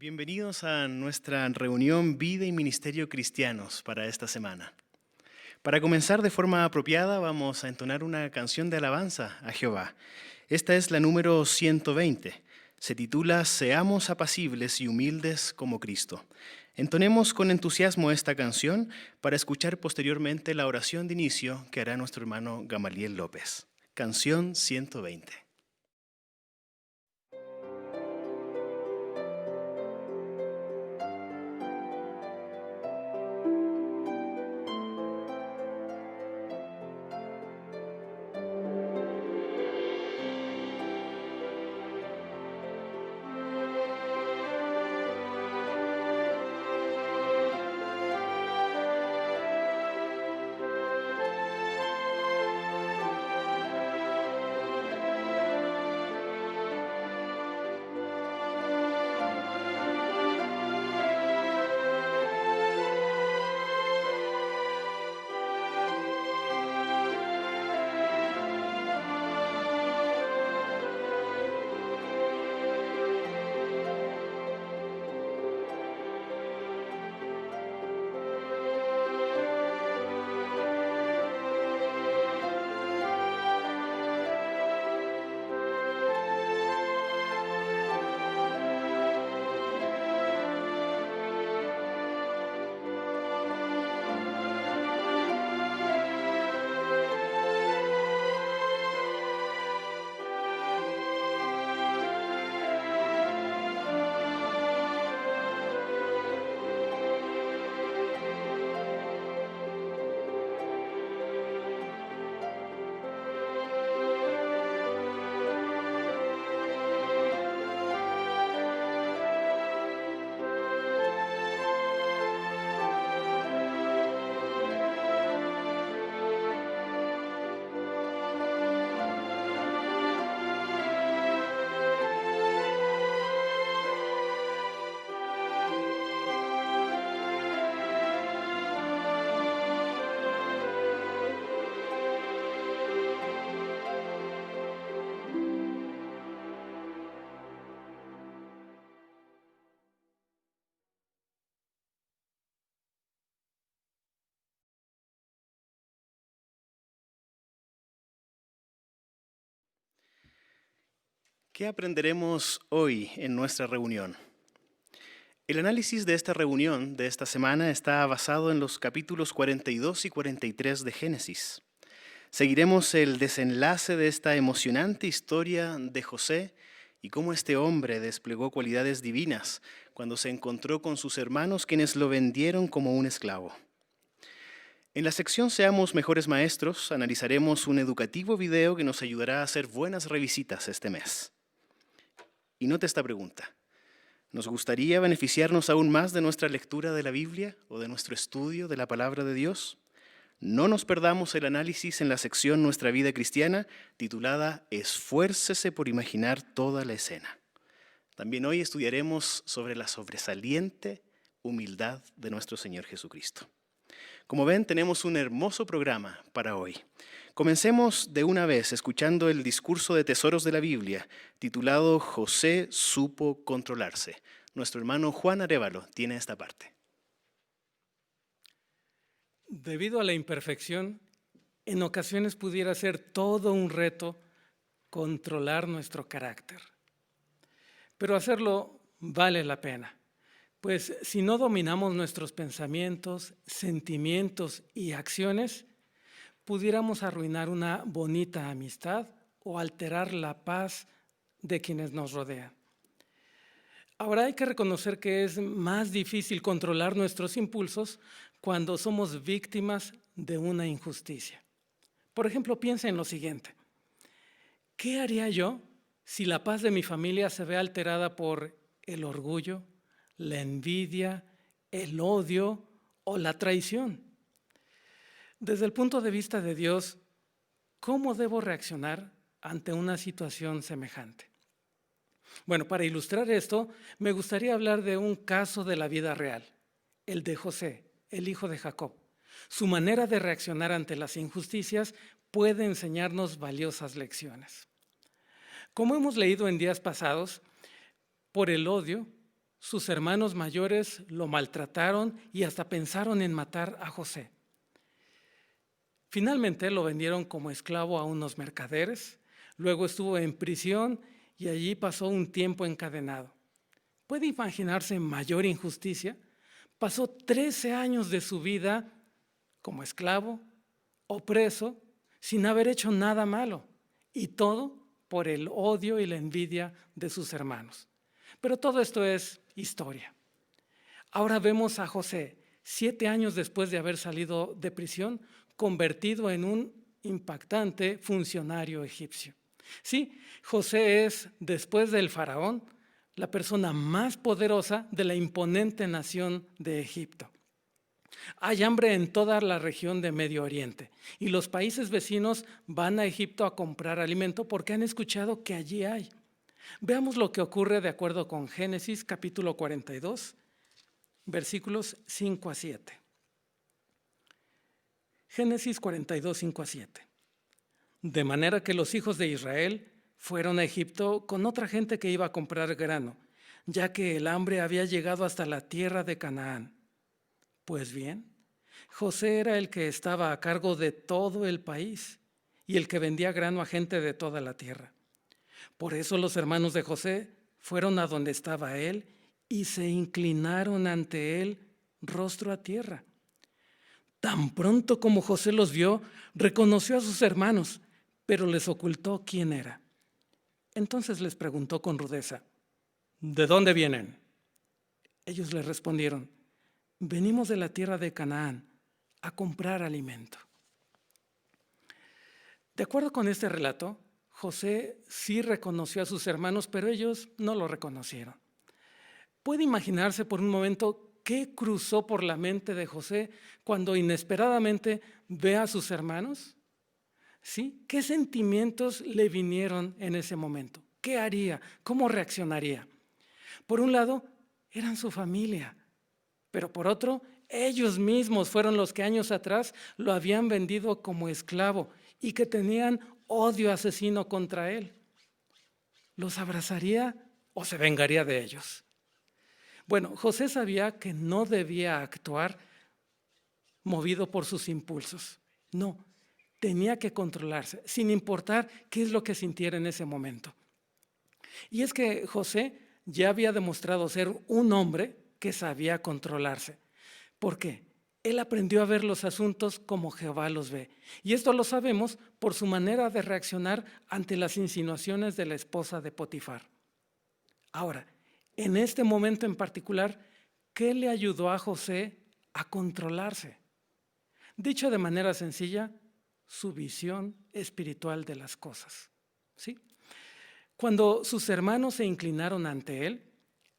Bienvenidos a nuestra reunión Vida y Ministerio Cristianos para esta semana. Para comenzar de forma apropiada vamos a entonar una canción de alabanza a Jehová. Esta es la número 120. Se titula Seamos apacibles y humildes como Cristo. Entonemos con entusiasmo esta canción para escuchar posteriormente la oración de inicio que hará nuestro hermano Gamaliel López. Canción 120. ¿Qué aprenderemos hoy en nuestra reunión? El análisis de esta reunión de esta semana está basado en los capítulos 42 y 43 de Génesis. Seguiremos el desenlace de esta emocionante historia de José y cómo este hombre desplegó cualidades divinas cuando se encontró con sus hermanos quienes lo vendieron como un esclavo. En la sección Seamos Mejores Maestros analizaremos un educativo video que nos ayudará a hacer buenas revisitas este mes. Y note esta pregunta. ¿Nos gustaría beneficiarnos aún más de nuestra lectura de la Biblia o de nuestro estudio de la Palabra de Dios? No nos perdamos el análisis en la sección Nuestra Vida Cristiana, titulada Esfuércese por imaginar toda la escena. También hoy estudiaremos sobre la sobresaliente humildad de nuestro Señor Jesucristo. Como ven, tenemos un hermoso programa para hoy. Comencemos de una vez escuchando el discurso de tesoros de la Biblia, titulado José supo controlarse. Nuestro hermano Juan Arévalo tiene esta parte. Debido a la imperfección, en ocasiones pudiera ser todo un reto controlar nuestro carácter. Pero hacerlo vale la pena, pues si no dominamos nuestros pensamientos, sentimientos y acciones, pudiéramos arruinar una bonita amistad o alterar la paz de quienes nos rodean. Ahora hay que reconocer que es más difícil controlar nuestros impulsos cuando somos víctimas de una injusticia. Por ejemplo, piensa en lo siguiente. ¿Qué haría yo si la paz de mi familia se ve alterada por el orgullo, la envidia, el odio o la traición? Desde el punto de vista de Dios, ¿cómo debo reaccionar ante una situación semejante? Bueno, para ilustrar esto, me gustaría hablar de un caso de la vida real, el de José, el hijo de Jacob. Su manera de reaccionar ante las injusticias puede enseñarnos valiosas lecciones. Como hemos leído en días pasados, por el odio, sus hermanos mayores lo maltrataron y hasta pensaron en matar a José. Finalmente lo vendieron como esclavo a unos mercaderes, luego estuvo en prisión y allí pasó un tiempo encadenado. ¿Puede imaginarse mayor injusticia? Pasó 13 años de su vida como esclavo o preso sin haber hecho nada malo, y todo por el odio y la envidia de sus hermanos. Pero todo esto es historia. Ahora vemos a José, 7 años después de haber salido de prisión, convertido en un impactante funcionario egipcio. Sí, José es, después del faraón, la persona más poderosa de la imponente nación de Egipto. Hay hambre en toda la región de Medio Oriente y los países vecinos van a Egipto a comprar alimento porque han escuchado que allí hay. Veamos lo que ocurre de acuerdo con Génesis capítulo 42, versículos 5 a 7. Génesis 42, 5 a 7. De manera que los hijos de Israel fueron a Egipto con otra gente que iba a comprar grano, ya que el hambre había llegado hasta la tierra de Canaán. Pues bien, José era el que estaba a cargo de todo el país y el que vendía grano a gente de toda la tierra. Por eso los hermanos de José fueron a donde estaba él y se inclinaron ante él, rostro a tierra. Tan pronto como José los vio, reconoció a sus hermanos, pero les ocultó quién era. Entonces les preguntó con rudeza: ¿de dónde vienen? Ellos le respondieron: venimos de la tierra de Canaán a comprar alimento. De acuerdo con este relato, José sí reconoció a sus hermanos, pero ellos no lo reconocieron. ¿Puede imaginarse por un momento qué cruzó por la mente de José cuando inesperadamente ve a sus hermanos? ¿Sí? ¿Qué sentimientos le vinieron en ese momento? ¿Qué haría? ¿Cómo reaccionaría? Por un lado, eran su familia, pero por otro, ellos mismos fueron los que años atrás lo habían vendido como esclavo y que tenían odio asesino contra él. ¿Los abrazaría o se vengaría de ellos? Bueno, José sabía que no debía actuar movido por sus impulsos. No, tenía que controlarse, sin importar qué es lo que sintiera en ese momento. Y es que José ya había demostrado ser un hombre que sabía controlarse. ¿Por qué? Él aprendió a ver los asuntos como Jehová los ve. Y esto lo sabemos por su manera de reaccionar ante las insinuaciones de la esposa de Potifar. Ahora, en este momento en particular, ¿qué le ayudó a José a controlarse? Dicho de manera sencilla, su visión espiritual de las cosas. ¿Sí? Cuando sus hermanos se inclinaron ante él,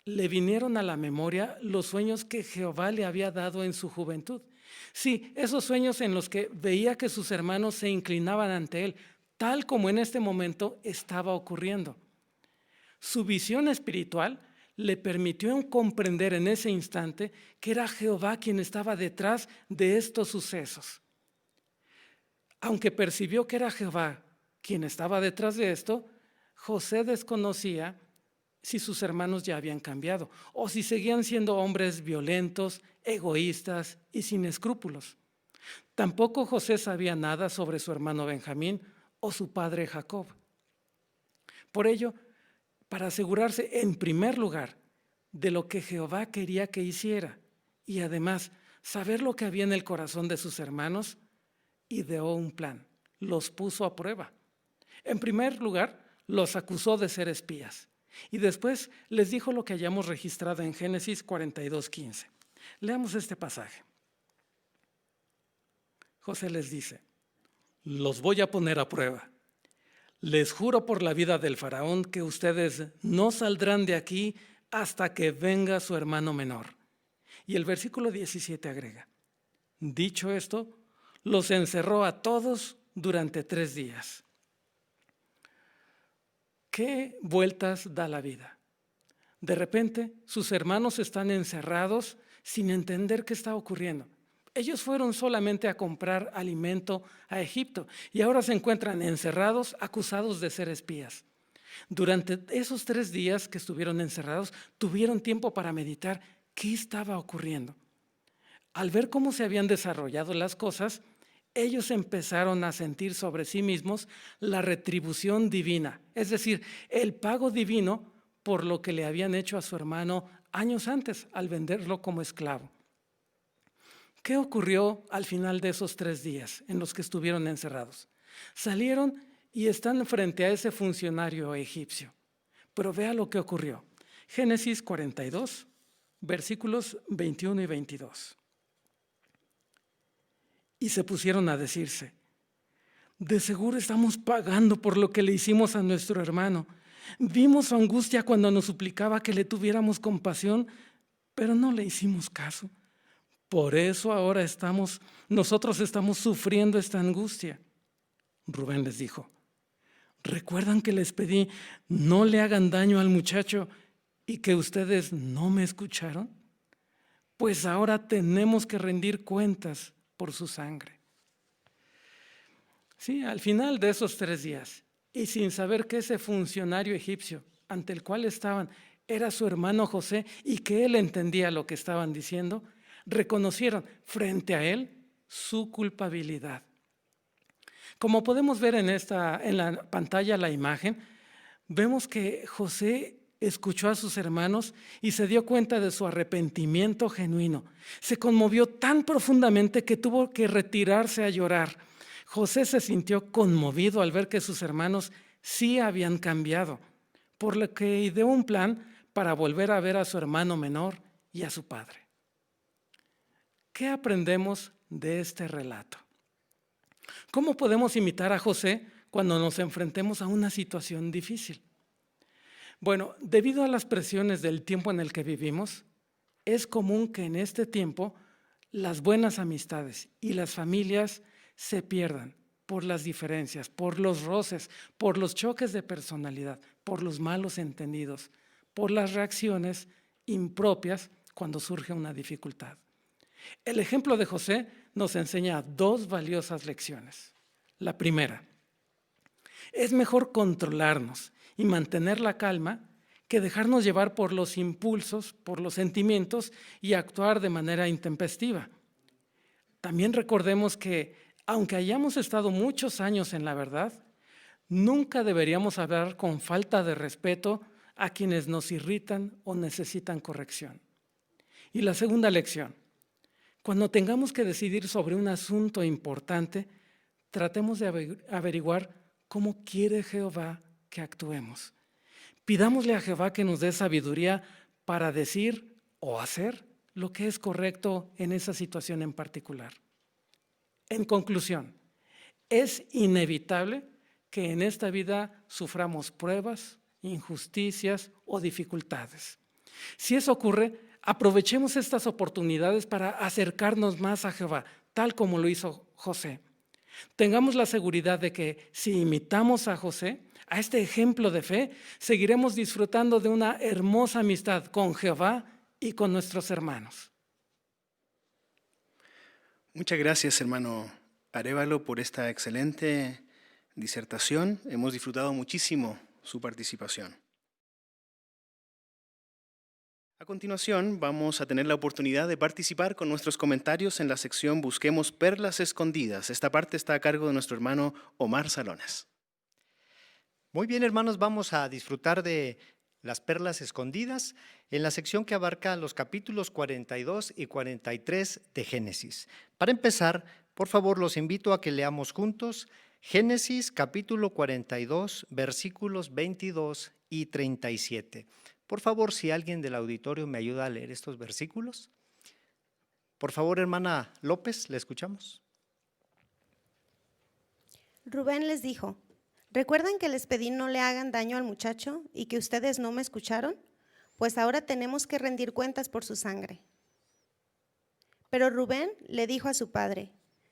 le vinieron a la memoria los sueños que Jehová le había dado en su juventud. Sí, esos sueños en los que veía que sus hermanos se inclinaban ante él, tal como en este momento estaba ocurriendo. Su visión espiritual le permitió comprender en ese instante que era Jehová quien estaba detrás de estos sucesos. Aunque percibió que era Jehová quien estaba detrás de esto, José desconocía si sus hermanos ya habían cambiado o si seguían siendo hombres violentos, egoístas y sin escrúpulos. Tampoco José sabía nada sobre su hermano Benjamín o su padre Jacob. Por ello, para asegurarse en primer lugar de lo que Jehová quería que hiciera y además saber lo que había en el corazón de sus hermanos, ideó un plan, los puso a prueba. En primer lugar, los acusó de ser espías. Y después les dijo lo que hayamos registrado en Génesis 42:15. Leamos este pasaje. José les dice: los voy a poner a prueba. Les juro por la vida del faraón que ustedes no saldrán de aquí hasta que venga su hermano menor. Y el versículo 17 agrega: dicho esto, los encerró a todos durante 3 días. ¿Qué vueltas da la vida? De repente, sus hermanos están encerrados sin entender qué está ocurriendo. Ellos fueron solamente a comprar alimento a Egipto y ahora se encuentran encerrados, acusados de ser espías. Durante esos 3 días que estuvieron encerrados, tuvieron tiempo para meditar qué estaba ocurriendo. Al ver cómo se habían desarrollado las cosas, ellos empezaron a sentir sobre sí mismos la retribución divina, es decir, el pago divino por lo que le habían hecho a su hermano años antes al venderlo como esclavo. ¿Qué ocurrió al final de esos 3 días en los que estuvieron encerrados? Salieron y están frente a ese funcionario egipcio. Pero vea lo que ocurrió. Génesis 42, versículos 21 y 22. Y se pusieron a decirse: de seguro estamos pagando por lo que le hicimos a nuestro hermano. Vimos su angustia cuando nos suplicaba que le tuviéramos compasión, pero no le hicimos caso. Por eso ahora nosotros estamos sufriendo esta angustia. Rubén les dijo: ¿recuerdan que les pedí no le hagan daño al muchacho y que ustedes no me escucharon? Pues ahora tenemos que rendir cuentas por su sangre. Sí, al final de esos 3 días, y sin saber que ese funcionario egipcio ante el cual estaban era su hermano José y que él entendía lo que estaban diciendo, reconocieron frente a él su culpabilidad. Como podemos ver en la pantalla la imagen, vemos que José escuchó a sus hermanos y se dio cuenta de su arrepentimiento genuino. Se conmovió tan profundamente que tuvo que retirarse a llorar. José se sintió conmovido al ver que sus hermanos sí habían cambiado, por lo que ideó un plan para volver a ver a su hermano menor y a su padre. ¿Qué aprendemos de este relato? ¿Cómo podemos imitar a José cuando nos enfrentemos a una situación difícil? Bueno, debido a las presiones del tiempo en el que vivimos, es común que en este tiempo las buenas amistades y las familias se pierdan por las diferencias, por los roces, por los choques de personalidad, por los malos entendidos, por las reacciones impropias cuando surge una dificultad. El ejemplo de José nos enseña 2 valiosas lecciones. La primera: es mejor controlarnos y mantener la calma que dejarnos llevar por los impulsos, por los sentimientos y actuar de manera intempestiva. También recordemos que, aunque hayamos estado muchos años en la verdad, nunca deberíamos hablar con falta de respeto a quienes nos irritan o necesitan corrección. Y la segunda lección: cuando tengamos que decidir sobre un asunto importante, tratemos de averiguar cómo quiere Jehová que actuemos. Pidámosle a Jehová que nos dé sabiduría para decir o hacer lo que es correcto en esa situación en particular. En conclusión, es inevitable que en esta vida suframos pruebas, injusticias o dificultades. Si eso ocurre, aprovechemos estas oportunidades para acercarnos más a Jehová, tal como lo hizo José. Tengamos la seguridad de que si imitamos a José, a este ejemplo de fe, seguiremos disfrutando de una hermosa amistad con Jehová y con nuestros hermanos. Muchas gracias, hermano Arévalo, por esta excelente disertación. Hemos disfrutado muchísimo su participación. A continuación, vamos a tener la oportunidad de participar con nuestros comentarios en la sección Busquemos Perlas Escondidas. Esta parte está a cargo de nuestro hermano Omar Salones. Muy bien, hermanos, vamos a disfrutar de las perlas escondidas en la sección que abarca los capítulos 42 y 43 de Génesis. Para empezar, por favor, los invito a que leamos juntos Génesis capítulo 42, versículos 22 y 37. Por favor, si alguien del auditorio me ayuda a leer estos versículos. Por favor, hermana López, ¿le escuchamos? Rubén les dijo: ¿recuerdan que les pedí no le hagan daño al muchacho y que ustedes no me escucharon? Pues ahora tenemos que rendir cuentas por su sangre. Pero Rubén le dijo a su padre: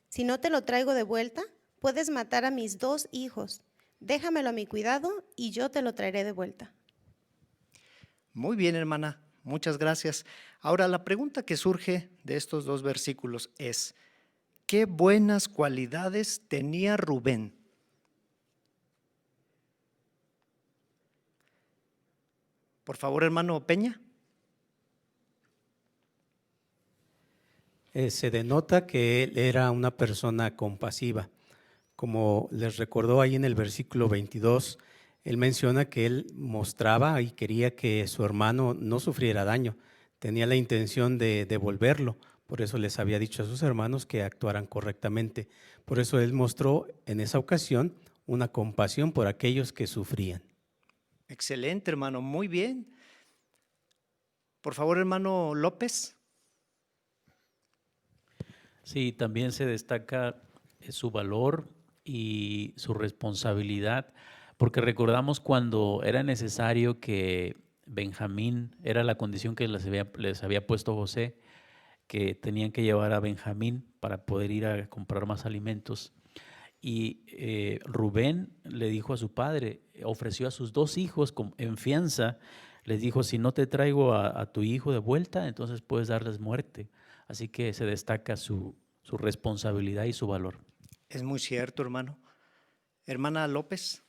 si no te lo traigo de vuelta, puedes matar a mis 2 hijos. Déjamelo a mi cuidado y yo te lo traeré de vuelta. Muy bien, hermana, muchas gracias. Ahora, la pregunta que surge de estos 2 versículos es: ¿qué buenas cualidades tenía Rubén? Por favor, hermano Peña. Se denota que él era una persona compasiva. Como les recordó ahí en el versículo 22, él menciona que él mostraba y quería que su hermano no sufriera daño. Tenía la intención de devolverlo, por eso les había dicho a sus hermanos que actuaran correctamente. Por eso él mostró en esa ocasión una compasión por aquellos que sufrían. Excelente, hermano, muy bien. Por favor, hermano López. Sí, también se destaca su valor y su responsabilidad, porque recordamos cuando era necesario que Benjamín, era la condición que les había puesto José, que tenían que llevar a Benjamín para poder ir a comprar más alimentos. Y Rubén le dijo a su padre, ofreció a sus 2 hijos en fianza, les dijo, si no te traigo a tu hijo de vuelta, entonces puedes darles muerte. Así que se destaca su responsabilidad y su valor. Es muy cierto, hermano. Hermana López.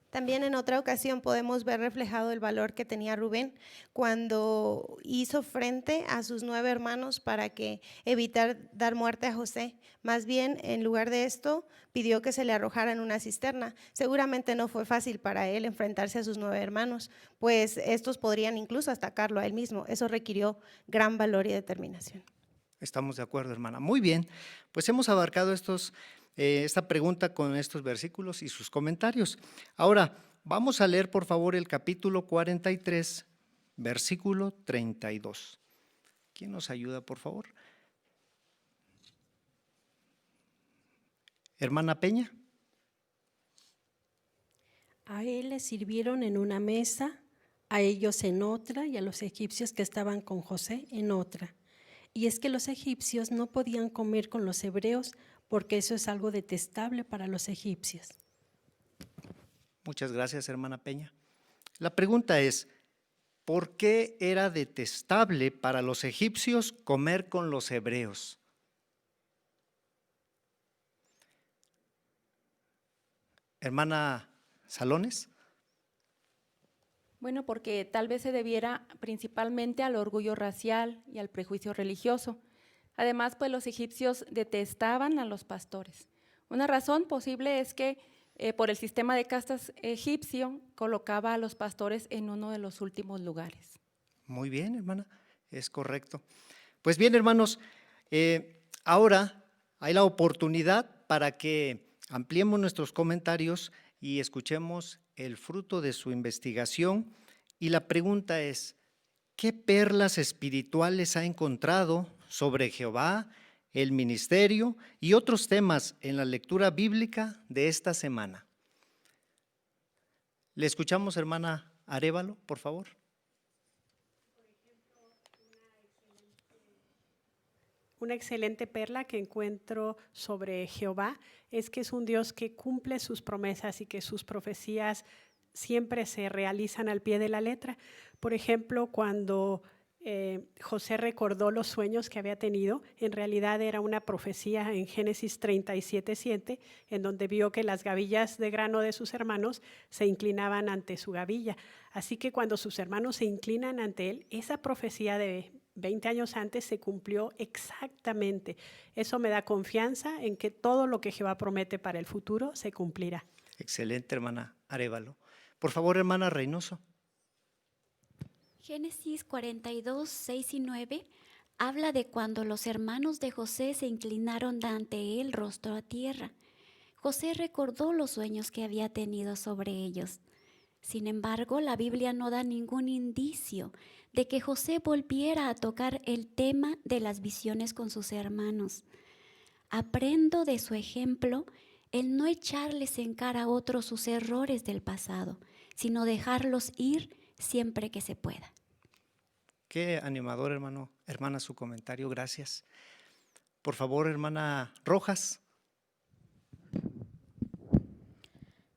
También en otra ocasión podemos ver reflejado el valor que tenía Rubén cuando hizo frente a sus 9 hermanos para que evitar dar muerte a José. Más bien, en lugar de esto, pidió que se le arrojara en una cisterna. Seguramente no fue fácil para él enfrentarse a sus 9 hermanos, pues estos podrían incluso atacarlo a él mismo. Eso requirió gran valor y determinación. Estamos de acuerdo, hermana. Muy bien, pues hemos abarcado esta pregunta con estos versículos y sus comentarios. Ahora, vamos a leer por favor el capítulo 43, versículo 32. ¿Quién nos ayuda, por favor? Hermana Peña. A él le sirvieron en una mesa, a ellos en otra y a los egipcios que estaban con José en otra. Y es que los egipcios no podían comer con los hebreos porque eso es algo detestable para los egipcios. Muchas gracias, hermana Peña. La pregunta es, ¿por qué era detestable para los egipcios comer con los hebreos? Hermana Salones. Bueno, porque tal vez se debiera principalmente al orgullo racial y al prejuicio religioso. Además, pues los egipcios detestaban a los pastores. Una razón posible es que por el sistema de castas egipcio colocaba a los pastores en uno de los últimos lugares. Muy bien, hermana, es correcto. Pues bien, hermanos, ahora hay la oportunidad para que ampliemos nuestros comentarios y escuchemos el fruto de su investigación. Y la pregunta es, ¿qué perlas espirituales ha encontrado sobre Jehová, el ministerio y otros temas en la lectura bíblica de esta semana? Le escuchamos, hermana Arévalo, por favor. Una excelente perla que encuentro sobre Jehová es que es un Dios que cumple sus promesas y que sus profecías siempre se realizan al pie de la letra. Por ejemplo, cuando José recordó los sueños que había tenido, en realidad era una profecía en Génesis 37:7, en donde vio que las gavillas de grano de sus hermanos se inclinaban ante su gavilla. Así que cuando sus hermanos se inclinan ante él, esa profecía de 20 años antes se cumplió exactamente. Eso me da confianza en que todo lo que Jehová promete para el futuro se cumplirá. Excelente, hermana Arévalo. Por favor, hermana Reynoso. Génesis 42, 6 y 9 habla de cuando los hermanos de José se inclinaron ante él rostro a tierra. José recordó los sueños que había tenido sobre ellos. Sin embargo, la Biblia no da ningún indicio de que José volviera a tocar el tema de las visiones con sus hermanos. Aprendo de su ejemplo el no echarles en cara a otros sus errores del pasado, sino dejarlos ir siempre que se pueda. Qué animador, hermana, su comentario, gracias. Por favor, hermana Rojas.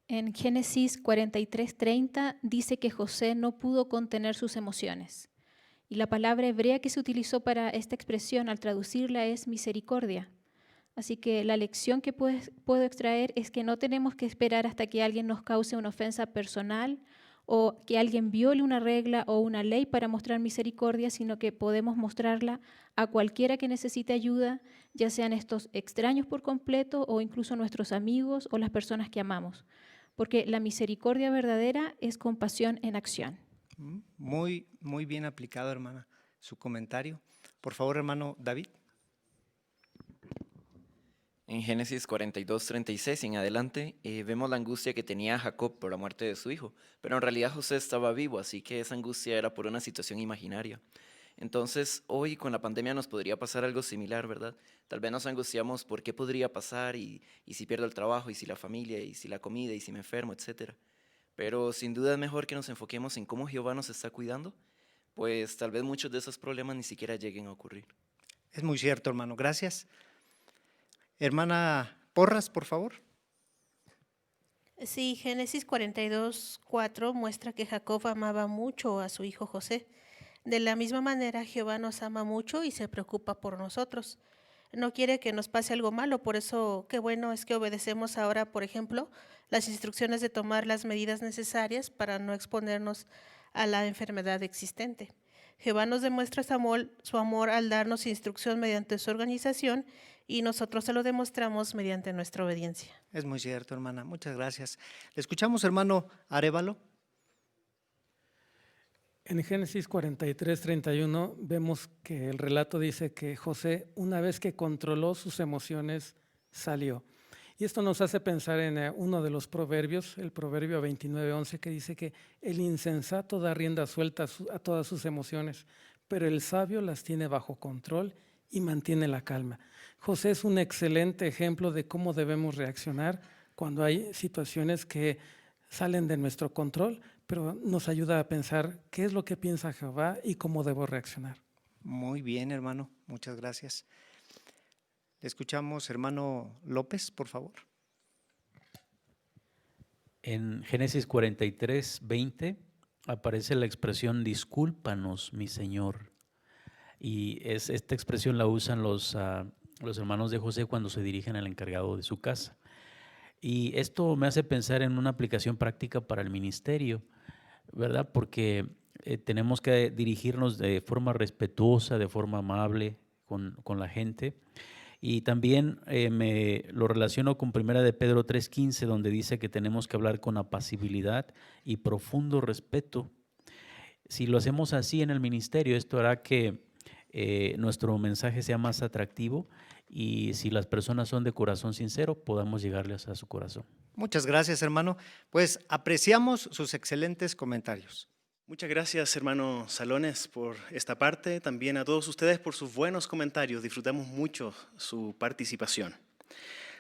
En Génesis 43:30 dice que José no pudo contener sus emociones. Y la palabra hebrea que se utilizó para esta expresión al traducirla es misericordia. Así que la lección que puedo extraer es que no tenemos que esperar hasta que alguien nos cause una ofensa personal o que alguien viole una regla o una ley para mostrar misericordia, sino que podemos mostrarla a cualquiera que necesite ayuda, ya sean estos extraños por completo o incluso nuestros amigos o las personas que amamos. Porque la misericordia verdadera es compasión en acción. Muy bien aplicado, hermana, su comentario. Por favor, hermano David. En Génesis 42:36 en adelante, vemos la angustia que tenía Jacob por la muerte de su hijo, pero en realidad José estaba vivo, así que esa angustia era por una situación imaginaria. Entonces, hoy con la pandemia nos podría pasar algo similar, ¿verdad? Tal vez nos angustiamos por qué podría pasar y si pierdo el trabajo, y si la familia, y si la comida, y si me enfermo, etc. Pero sin duda es mejor que nos enfoquemos en cómo Jehová nos está cuidando, pues tal vez muchos de esos problemas ni siquiera lleguen a ocurrir. Es muy cierto, hermano, gracias. Hermana Porras, por favor. Sí, Génesis 42:4 muestra que Jacob amaba mucho a su hijo José. De la misma manera, Jehová nos ama mucho y se preocupa por nosotros. No quiere que nos pase algo malo, por eso qué bueno es que obedecemos ahora, por ejemplo, las instrucciones de tomar las medidas necesarias para no exponernos a la enfermedad existente. Jehová nos demuestra su amor al darnos instrucción mediante su organización y nosotros se lo demostramos mediante nuestra obediencia. Es muy cierto, hermana. Muchas gracias. Le escuchamos, hermano Arévalo. En Génesis 43:31 vemos que el relato dice que José, una vez que controló sus emociones, salió. Y esto nos hace pensar en uno de los proverbios, el proverbio 29:11, que dice que el insensato da rienda suelta a todas sus emociones, pero el sabio las tiene bajo control y mantiene la calma. José es un excelente ejemplo de cómo debemos reaccionar cuando hay situaciones que salen de nuestro control, pero nos ayuda a pensar qué es lo que piensa Jehová y cómo debo reaccionar. Muy bien, hermano, muchas gracias. Le escuchamos, hermano López, por favor. En Génesis 43:20 aparece la expresión discúlpanos, mi Señor. Y esta expresión la usan los hermanos de José cuando se dirigen al encargado de su casa. Y esto me hace pensar en una aplicación práctica para el ministerio, ¿verdad? Porque tenemos que dirigirnos de forma respetuosa, de forma amable con la gente. Y también me lo relaciono con 1 de Pedro 3:15, donde dice que tenemos que hablar con apacibilidad y profundo respeto. Si lo hacemos así en el ministerio, esto hará que nuestro mensaje sea más atractivo y si las personas son de corazón sincero, podamos llegarles a su corazón. Muchas gracias, hermano. Pues apreciamos sus excelentes comentarios. Muchas gracias, hermano Salones, por esta parte. También a todos ustedes por sus buenos comentarios. Disfrutamos mucho su participación.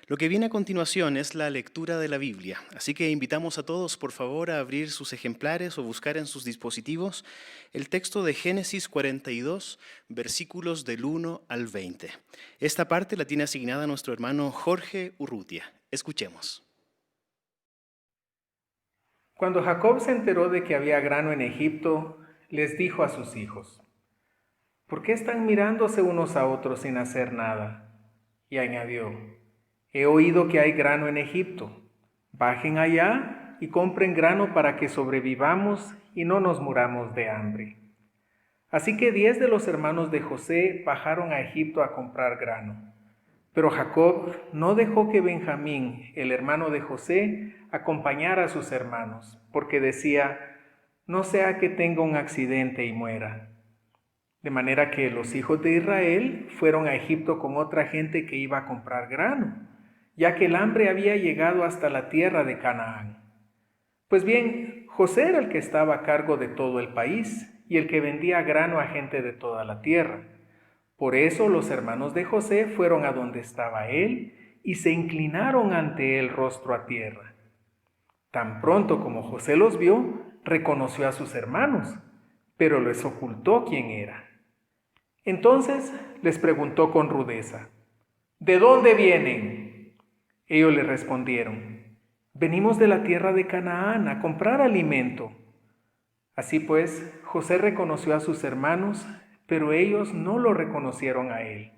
Lo que viene a continuación es la lectura de la Biblia, así que invitamos a todos, por favor, a abrir sus ejemplares o buscar en sus dispositivos el texto de Génesis 42, versículos del 1 al 20. Esta parte la tiene asignada nuestro hermano Jorge Urrutia. Escuchemos. Cuando Jacob se enteró de que había grano en Egipto, les dijo a sus hijos: ¿por qué están mirándose unos a otros sin hacer nada? Y añadió: he oído que hay grano en Egipto. Bajen allá y compren grano para que sobrevivamos y no nos muramos de hambre. Así que 10 de los hermanos de José bajaron a Egipto a comprar grano. Pero Jacob no dejó que Benjamín, el hermano de José, acompañara a sus hermanos, porque decía: no sea que tenga un accidente y muera. De manera que los hijos de Israel fueron a Egipto con otra gente que iba a comprar grano, ya que el hambre había llegado hasta la tierra de Canaán. Pues bien, José era el que estaba a cargo de todo el país y el que vendía grano a gente de toda la tierra. Por eso los hermanos de José fueron a donde estaba él y se inclinaron ante él rostro a tierra. Tan pronto como José los vio, reconoció a sus hermanos, pero les ocultó quién era. Entonces les preguntó con rudeza: ¿de dónde vienen? Ellos le respondieron: venimos de la tierra de Canaán a comprar alimento. Así pues, José reconoció a sus hermanos, pero ellos no lo reconocieron a él.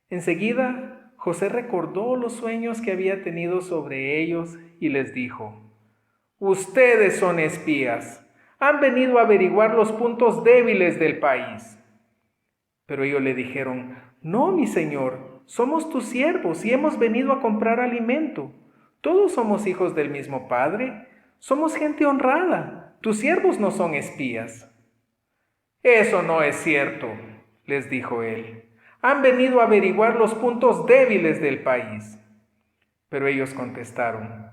Enseguida, José recordó los sueños que había tenido sobre ellos y les dijo: ustedes son espías, han venido a averiguar los puntos débiles del país. Pero ellos le dijeron: no, mi señor, somos tus siervos y hemos venido a comprar alimento. Todos somos hijos del mismo padre, somos gente honrada, tus siervos no son espías. Eso no es cierto, les dijo él. Han venido a averiguar los puntos débiles del país. Pero ellos contestaron: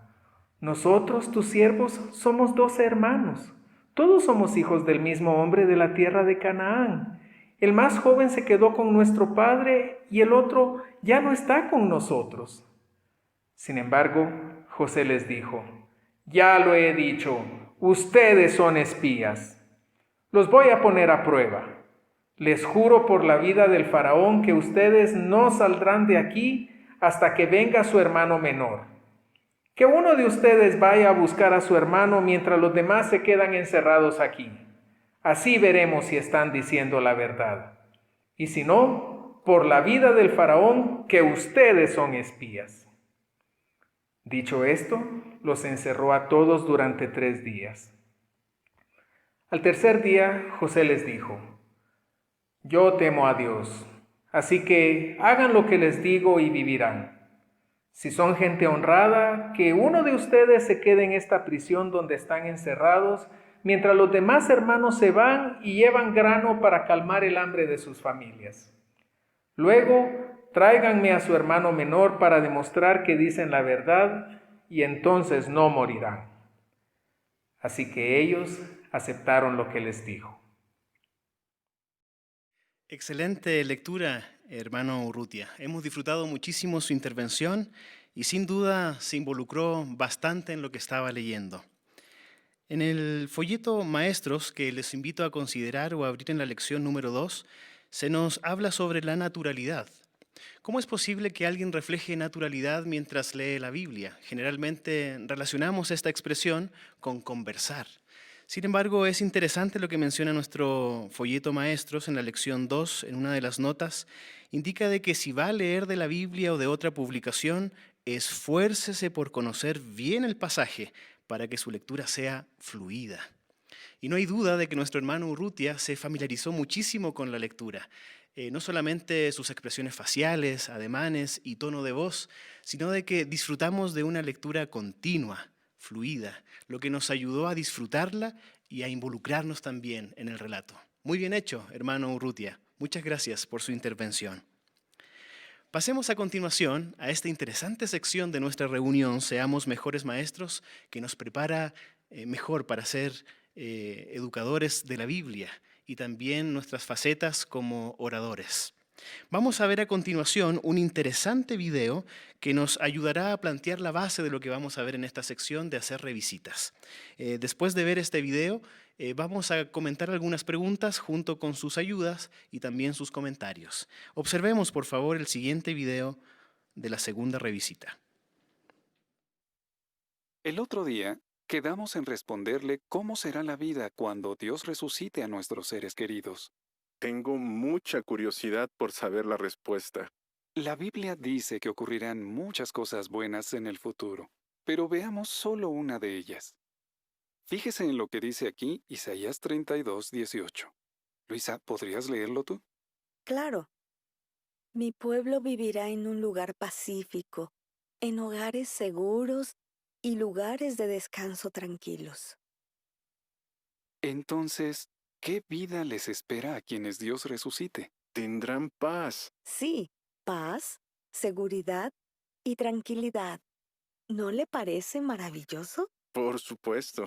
nosotros, tus siervos, somos 12 hermanos. Todos somos hijos del mismo hombre de la tierra de Canaán. El más joven se quedó con nuestro padre y el otro ya no está con nosotros. Sin embargo, José les dijo: ya lo he dicho, ustedes son espías. Los voy a poner a prueba. Les juro por la vida del faraón que ustedes no saldrán de aquí hasta que venga su hermano menor. Que uno de ustedes vaya a buscar a su hermano mientras los demás se quedan encerrados aquí. Así veremos si están diciendo la verdad. Y si no, por la vida del faraón, que ustedes son espías. Dicho esto, los encerró a todos durante 3 días. Al tercer día, José les dijo: yo temo a Dios, así que hagan lo que les digo y vivirán. Si son gente honrada, que uno de ustedes se quede en esta prisión donde están encerrados, mientras los demás hermanos se van y llevan grano para calmar el hambre de sus familias. Luego, tráiganme a su hermano menor para demostrar que dicen la verdad, y entonces no morirán. Así que ellos aceptaron lo que les dijo. Excelente lectura, hermano Urrutia. Hemos disfrutado muchísimo su intervención y sin duda se involucró bastante en lo que estaba leyendo. En el folleto Maestros, que les invito a considerar o a abrir en la lección número 2, se nos habla sobre la naturalidad. ¿Cómo es posible que alguien refleje naturalidad mientras lee la Biblia? Generalmente relacionamos esta expresión con conversar. Sin embargo, es interesante lo que menciona nuestro folleto Maestros en la lección 2, en una de las notas, indica de que si va a leer de la Biblia o de otra publicación, esfuércese por conocer bien el pasaje para que su lectura sea fluida. Y no hay duda de que nuestro hermano Urrutia se familiarizó muchísimo con la lectura. No solamente sus expresiones faciales, ademanes y tono de voz, sino de que disfrutamos de una lectura continua, fluida, lo que nos ayudó a disfrutarla y a involucrarnos también en el relato. Muy bien hecho, hermano Urrutia. Muchas gracias por su intervención. Pasemos a continuación a esta interesante sección de nuestra reunión, Seamos Mejores Maestros, que nos prepara mejor para ser educadores de la Biblia y también nuestras facetas como oradores. Vamos a ver a continuación un interesante video que nos ayudará a plantear la base de lo que vamos a ver en esta sección de hacer revisitas. Después de ver este video, vamos a comentar algunas preguntas junto con sus ayudas y también sus comentarios. Observemos, por favor, el siguiente video de la segunda revisita. El otro día, quedamos en responderle cómo será la vida cuando Dios resucite a nuestros seres queridos. Tengo mucha curiosidad por saber la respuesta. La Biblia dice que ocurrirán muchas cosas buenas en el futuro, pero veamos solo una de ellas. Fíjese en lo que dice aquí Isaías 32:18. Luisa, ¿podrías leerlo tú? Claro. Mi pueblo vivirá en un lugar pacífico, en hogares seguros y lugares de descanso tranquilos. Entonces, ¿qué vida les espera a quienes Dios resucite? Tendrán paz. Sí, paz, seguridad y tranquilidad. ¿No le parece maravilloso? Por supuesto.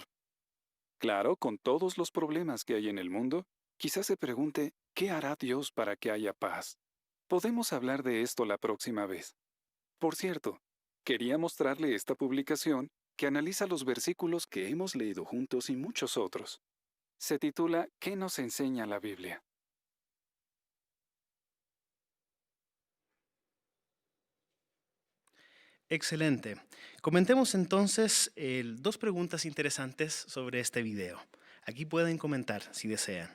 Claro, con todos los problemas que hay en el mundo, quizás se pregunte, ¿qué hará Dios para que haya paz? Podemos hablar de esto la próxima vez. Por cierto, quería mostrarle esta publicación que analiza los versículos que hemos leído juntos y muchos otros. Se titula ¿Qué nos enseña la Biblia? Excelente. Comentemos entonces 2 preguntas interesantes sobre este video. Aquí pueden comentar si desean.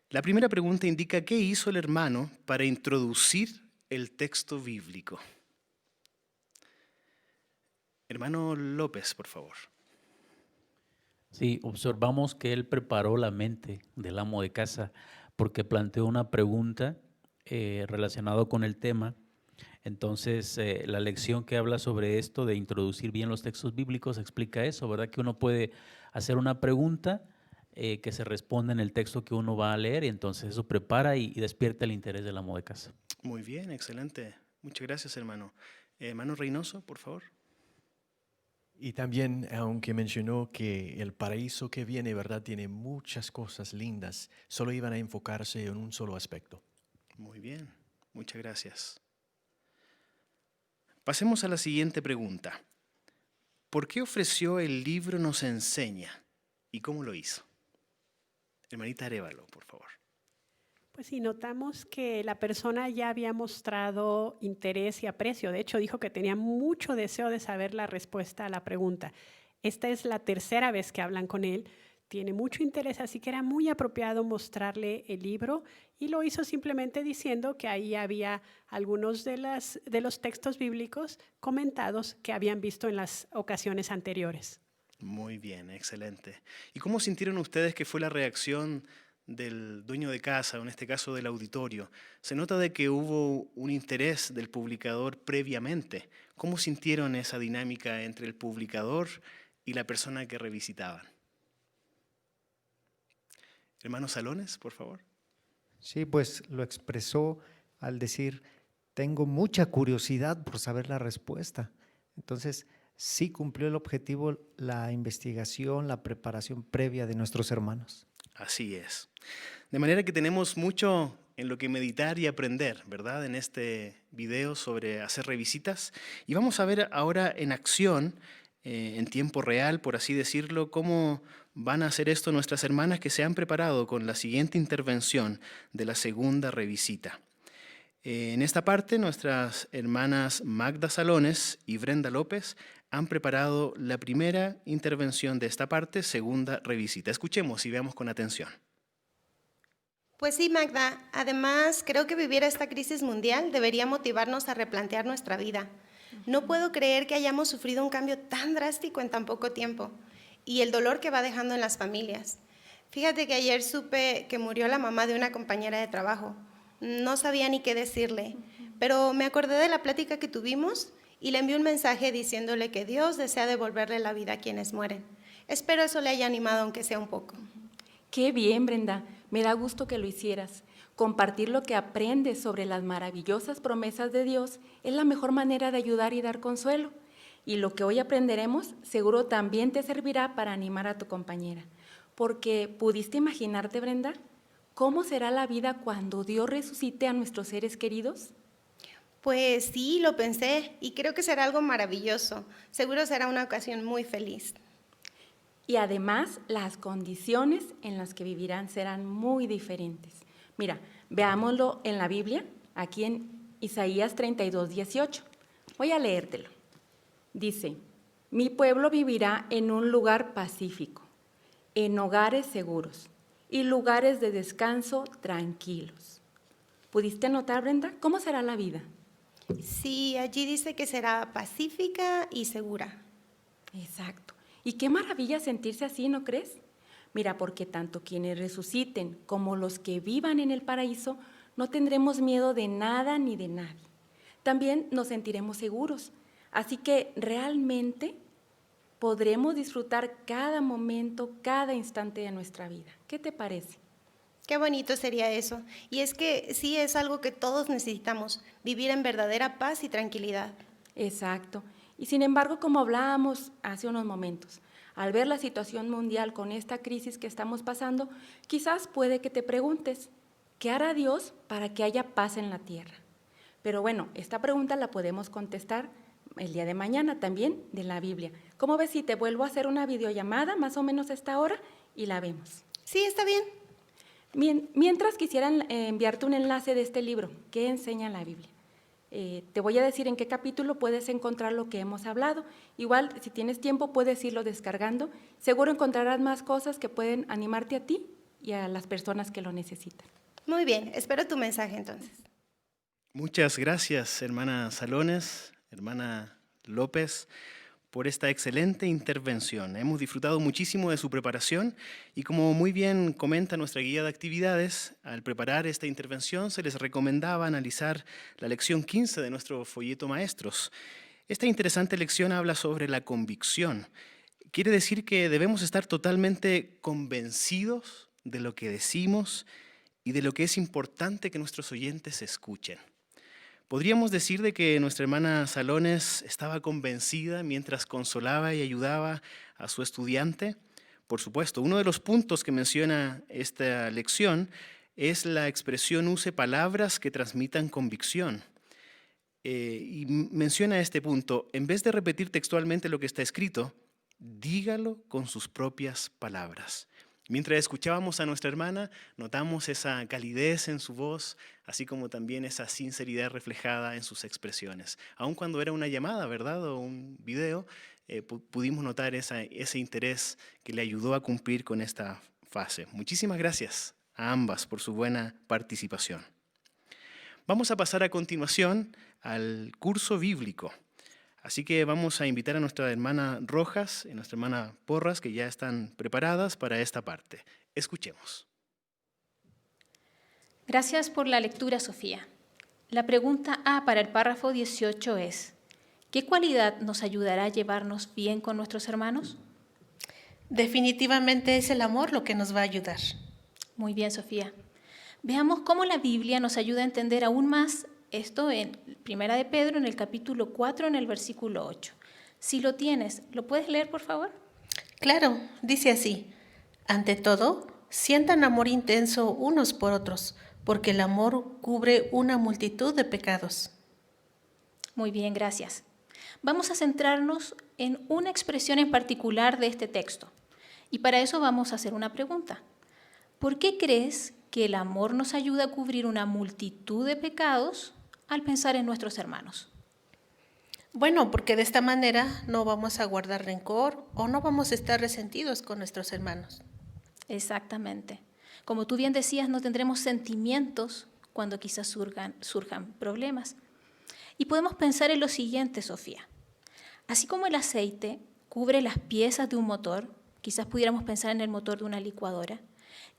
La primera pregunta indica qué hizo el hermano para introducir el texto bíblico. Hermano López, por favor. Sí, observamos que él preparó la mente del amo de casa porque planteó una pregunta relacionada con el tema. Entonces, la lección que habla sobre esto de introducir bien los textos bíblicos explica eso, ¿verdad? Que uno puede hacer una pregunta que se responde en el texto que uno va a leer y entonces eso prepara y despierta el interés del amo de casa. Muy bien, excelente. Muchas gracias, hermano. Hermano Reynoso, por favor. Y también, aunque mencionó que el paraíso que viene, ¿verdad?, tiene muchas cosas lindas, solo iban a enfocarse en un solo aspecto. Muy bien, muchas gracias. Pasemos a la siguiente pregunta. ¿Por qué ofreció el libro Nos Enseña y cómo lo hizo? Hermanita Arévalo, por favor. Pues sí, notamos que la persona ya había mostrado interés y aprecio. De hecho, dijo que tenía mucho deseo de saber la respuesta a la pregunta. Esta es la tercera vez que hablan con él. Tiene mucho interés, así que era muy apropiado mostrarle el libro y lo hizo simplemente diciendo que ahí había algunos de los textos bíblicos comentados que habían visto en las ocasiones anteriores. Muy bien, excelente. ¿Y cómo sintieron ustedes que fue la reacción del dueño de casa, o en este caso del auditorio? Se nota de que hubo un interés del publicador previamente. ¿Cómo sintieron esa dinámica entre el publicador y la persona que revisitaban? Hermano Salones, por favor. Sí, pues lo expresó al decir, tengo mucha curiosidad por saber la respuesta. Entonces, sí cumplió el objetivo la investigación, la preparación previa de nuestros hermanos. Así es. De manera que tenemos mucho en lo que meditar y aprender, ¿verdad? En este video sobre hacer revisitas. Y vamos a ver ahora en acción, en tiempo real, por así decirlo, cómo van a hacer esto nuestras hermanas que se han preparado con la siguiente intervención de la segunda revisita. En esta parte, nuestras hermanas Magda Salones y Brenda López han preparado la primera intervención de esta parte, segunda revisita. Escuchemos y veamos con atención. Pues sí, Magda. Además, creo que vivir esta crisis mundial debería motivarnos a replantear nuestra vida. No puedo creer que hayamos sufrido un cambio tan drástico en tan poco tiempo y el dolor que va dejando en las familias. Fíjate que ayer supe que murió la mamá de una compañera de trabajo. No sabía ni qué decirle, pero me acordé de la plática que tuvimos y le envié un mensaje diciéndole que Dios desea devolverle la vida a quienes mueren. Espero eso le haya animado, aunque sea un poco. Qué bien, Brenda. Me da gusto que lo hicieras. Compartir lo que aprendes sobre las maravillosas promesas de Dios es la mejor manera de ayudar y dar consuelo. Y lo que hoy aprenderemos seguro también te servirá para animar a tu compañera. Porque, ¿pudiste imaginarte, Brenda, cómo será la vida cuando Dios resucite a nuestros seres queridos? Pues sí, lo pensé y creo que será algo maravilloso. Seguro será una ocasión muy feliz. Y además, las condiciones en las que vivirán serán muy diferentes. Mira, veámoslo en la Biblia, aquí en Isaías 32:18. Voy a leértelo. Dice, mi pueblo vivirá en un lugar pacífico, en hogares seguros y lugares de descanso tranquilos. ¿Pudiste notar, Brenda, cómo será la vida? Sí, allí dice que será pacífica y segura. Exacto. Y qué maravilla sentirse así, ¿no crees? Mira, porque tanto quienes resuciten como los que vivan en el paraíso no tendremos miedo de nada ni de nadie. También nos sentiremos seguros. Así que realmente podremos disfrutar cada momento, cada instante de nuestra vida. ¿Qué te parece? Qué bonito sería eso. Y es que sí es algo que todos necesitamos, vivir en verdadera paz y tranquilidad. Exacto. Y sin embargo, como hablábamos hace unos momentos, al ver la situación mundial con esta crisis que estamos pasando, quizás puede que te preguntes, ¿qué hará Dios para que haya paz en la tierra? Pero bueno, esta pregunta la podemos contestar el día de mañana también de la Biblia. ¿Cómo ves si te vuelvo a hacer una videollamada más o menos a esta hora y la vemos? Sí, está bien. Mientras quisieran enviarte un enlace de este libro, ¿qué enseña la Biblia? Te voy a decir en qué capítulo puedes encontrar lo que hemos hablado. Igual, si tienes tiempo, puedes irlo descargando. Seguro encontrarás más cosas que pueden animarte a ti y a las personas que lo necesitan. Muy bien, espero tu mensaje entonces. Muchas gracias, hermana Salones, hermana López, por esta excelente intervención. Hemos disfrutado muchísimo de su preparación y como muy bien comenta nuestra guía de actividades, al preparar esta intervención se les recomendaba analizar la lección 15 de nuestro folleto Maestros. Esta interesante lección habla sobre la convicción. Quiere decir que debemos estar totalmente convencidos de lo que decimos y de lo que es importante que nuestros oyentes escuchen. Podríamos decir de que nuestra hermana Salones estaba convencida mientras consolaba y ayudaba a su estudiante. Por supuesto, uno de los puntos que menciona esta lección es la expresión use palabras que transmitan convicción. Y menciona este punto, en vez de repetir textualmente lo que está escrito, dígalo con sus propias palabras. Mientras escuchábamos a nuestra hermana, notamos esa calidez en su voz, así como también esa sinceridad reflejada en sus expresiones. Aun cuando era una llamada, ¿verdad?, o un video, pudimos notar ese interés que le ayudó a cumplir con esta fase. Muchísimas gracias a ambas por su buena participación. Vamos a pasar a continuación al curso bíblico. Así que vamos a invitar a nuestra hermana Rojas y nuestra hermana Porras, que ya están preparadas para esta parte. Escuchemos. Gracias por la lectura, Sofía. La pregunta A para el párrafo 18 es, ¿qué cualidad nos ayudará a llevarnos bien con nuestros hermanos? Definitivamente es el amor lo que nos va a ayudar. Muy bien, Sofía. Veamos cómo la Biblia nos ayuda a entender aún más esto en Primera de Pedro, en el capítulo 4, en el versículo 8. Si lo tienes, ¿lo puedes leer, por favor? Claro, dice así, ante todo, sientan amor intenso unos por otros, porque el amor cubre una multitud de pecados. Muy bien, gracias. Vamos a centrarnos en una expresión en particular de este texto. Y para eso vamos a hacer una pregunta. ¿Por qué crees que el amor nos ayuda a cubrir una multitud de pecados al pensar en nuestros hermanos? Bueno, porque de esta manera no vamos a guardar rencor o no vamos a estar resentidos con nuestros hermanos. Exactamente. Como tú bien decías, no tendremos sentimientos cuando quizás surjan problemas. Y podemos pensar en lo siguiente, Sofía. Así como el aceite cubre las piezas de un motor, quizás pudiéramos pensar en el motor de una licuadora,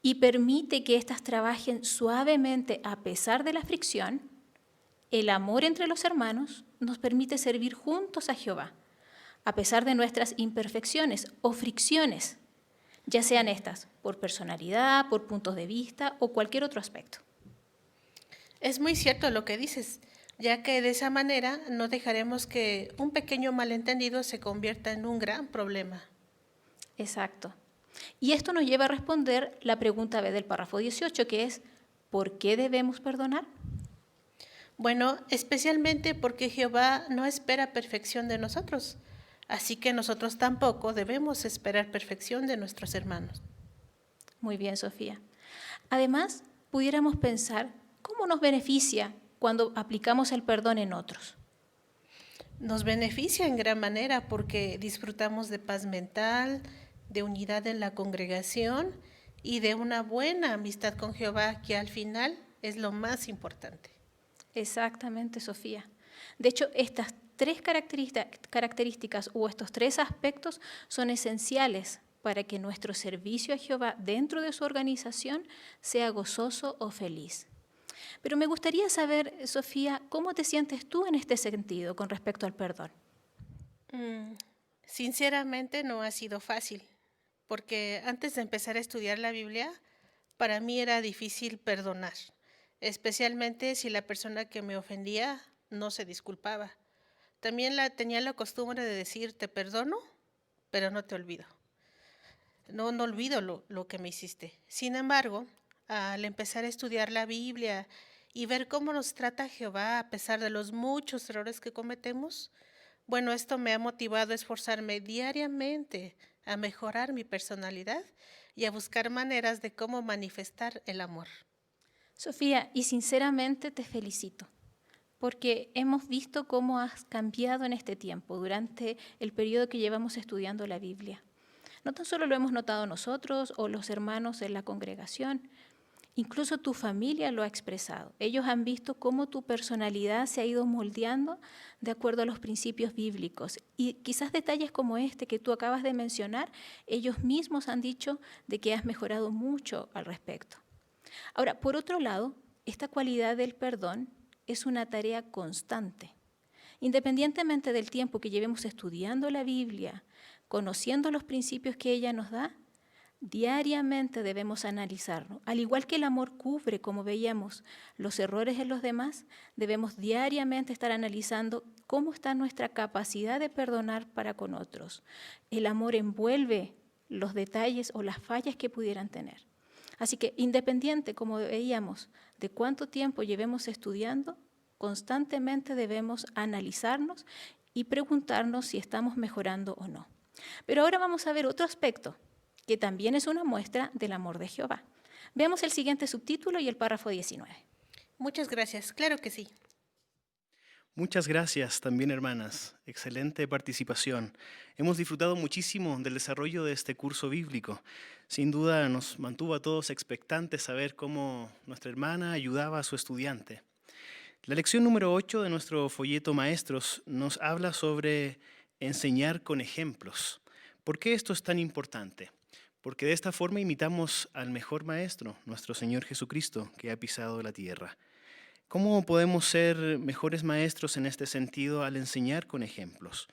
y permite que éstas trabajen suavemente a pesar de la fricción, el amor entre los hermanos nos permite servir juntos a Jehová, a pesar de nuestras imperfecciones o fricciones, ya sean estas por personalidad, por puntos de vista o cualquier otro aspecto. Es muy cierto lo que dices, ya que de esa manera no dejaremos que un pequeño malentendido se convierta en un gran problema. Exacto. Y esto nos lleva a responder la pregunta B del párrafo 18, que es, ¿por qué debemos perdonar? Bueno, especialmente porque Jehová no espera perfección de nosotros, así que nosotros tampoco debemos esperar perfección de nuestros hermanos. Muy bien, Sofía. Además, pudiéramos pensar cómo nos beneficia cuando aplicamos el perdón en otros. Nos beneficia en gran manera porque disfrutamos de paz mental, de unidad en la congregación y de una buena amistad con Jehová, que al final es lo más importante. Exactamente, Sofía. De hecho, estas tres características o estos tres aspectos son esenciales para que nuestro servicio a Jehová dentro de su organización sea gozoso o feliz. Pero me gustaría saber, Sofía, ¿cómo te sientes tú en este sentido con respecto al perdón? Sinceramente no ha sido fácil, porque antes de empezar a estudiar la Biblia, para mí era difícil perdonar, especialmente si la persona que me ofendía no se disculpaba. También tenía la costumbre de decir, te perdono, pero no te olvido. No olvido lo que me hiciste. Sin embargo, al empezar a estudiar la Biblia y ver cómo nos trata Jehová a pesar de los muchos errores que cometemos, bueno, esto me ha motivado a esforzarme diariamente a mejorar mi personalidad y a buscar maneras de cómo manifestar el amor. Sofía, y sinceramente te felicito, porque hemos visto cómo has cambiado en este tiempo, durante el periodo que llevamos estudiando la Biblia. No tan solo lo hemos notado nosotros o los hermanos en la congregación, Incluso tu familia lo ha expresado. Ellos han visto cómo tu personalidad se ha ido moldeando de acuerdo a los principios bíblicos. Y quizás detalles como este que tú acabas de mencionar, ellos mismos han dicho de que has mejorado mucho al respecto. Ahora, por otro lado, esta cualidad del perdón es una tarea constante. Independientemente del tiempo que llevemos estudiando la Biblia, conociendo los principios que ella nos da, diariamente debemos analizarlo. Al igual que el amor cubre, como veíamos, los errores en los demás, debemos diariamente estar analizando cómo está nuestra capacidad de perdonar para con otros. El amor envuelve los detalles o las fallas que pudieran tener. Así que independiente, como veíamos, de cuánto tiempo llevemos estudiando, constantemente debemos analizarnos y preguntarnos si estamos mejorando o no. Pero ahora vamos a ver otro aspecto, que también es una muestra del amor de Jehová. Veamos el siguiente subtítulo y el párrafo 19. Muchas gracias, claro que sí. Muchas gracias también, hermanas. Excelente participación. Hemos disfrutado muchísimo del desarrollo de este curso bíblico. Sin duda nos mantuvo a todos expectantes a ver cómo nuestra hermana ayudaba a su estudiante. La lección número 8 de nuestro folleto Maestros nos habla sobre enseñar con ejemplos. ¿Por qué esto es tan importante? Porque de esta forma imitamos al mejor maestro, nuestro Señor Jesucristo, que ha pisado la tierra. ¿Cómo podemos ser mejores maestros en este sentido al enseñar con ejemplos?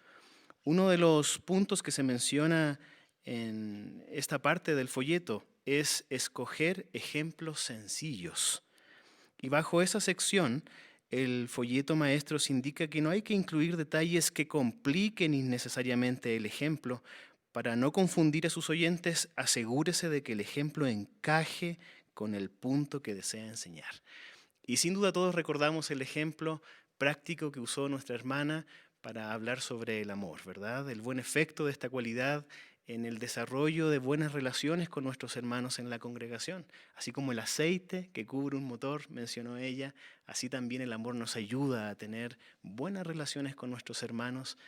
Uno de los puntos que se menciona en esta parte del folleto es escoger ejemplos sencillos. Y bajo esa sección, el folleto Maestros indica que no hay que incluir detalles que compliquen innecesariamente el ejemplo. Para no confundir a sus oyentes, asegúrese de que el ejemplo encaje con el punto que desea enseñar. Y sin duda todos recordamos el ejemplo práctico que usó nuestra hermana para hablar sobre el amor, ¿verdad? El buen efecto de esta cualidad en el desarrollo de buenas relaciones con nuestros hermanos en la congregación. Así como el aceite que cubre un motor, mencionó ella, así también el amor nos ayuda a tener buenas relaciones con nuestros hermanos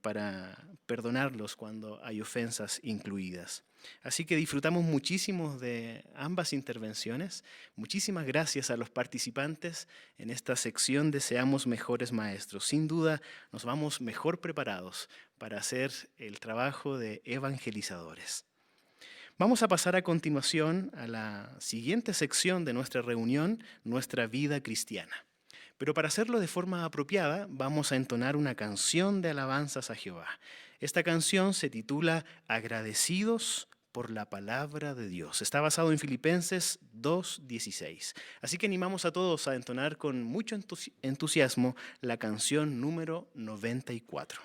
para perdonarlos cuando hay ofensas incluidas. Así que disfrutamos muchísimo de ambas intervenciones. Muchísimas gracias a los participantes en esta sección de Seamos Mejores Maestros. Sin duda nos vamos mejor preparados para hacer el trabajo de evangelizadores. Vamos a pasar a continuación a la siguiente sección de nuestra reunión, Nuestra Vida Cristiana. Pero para hacerlo de forma apropiada, vamos a entonar una canción de alabanzas a Jehová. Esta canción se titula Agradecidos por la palabra de Dios. Está basado en Filipenses 2:16. Así que animamos a todos a entonar con mucho entusiasmo la canción número 94.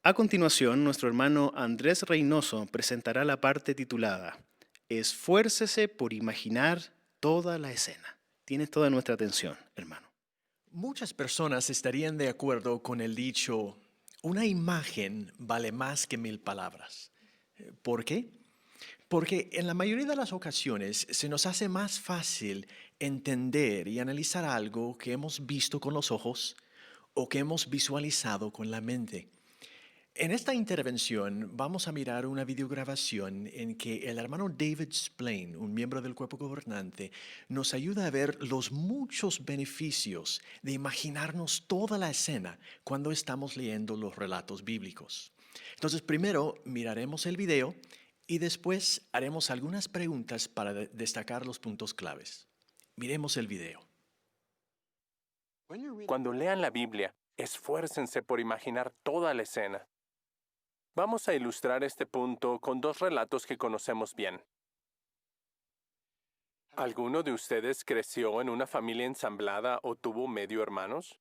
A continuación, nuestro hermano Andrés Reynoso presentará la parte titulada Esfuércese por imaginar toda la escena. Tiene toda nuestra atención, hermano. Muchas personas estarían de acuerdo con el dicho, una imagen vale más que 1000 palabras. ¿Por qué? Porque en la mayoría de las ocasiones se nos hace más fácil entender y analizar algo que hemos visto con los ojos o que hemos visualizado con la mente. En esta intervención vamos a mirar una videograbación en que el hermano David Splain, un miembro del cuerpo gobernante, nos ayuda a ver los muchos beneficios de imaginarnos toda la escena cuando estamos leyendo los relatos bíblicos. Entonces, primero miraremos el video y después haremos algunas preguntas para destacar los puntos claves. Miremos el video. Cuando lean la Biblia, esfuércense por imaginar toda la escena. Vamos a ilustrar este punto con 2 relatos que conocemos bien. ¿Alguno de ustedes creció en una familia ensamblada o tuvo medio hermanos?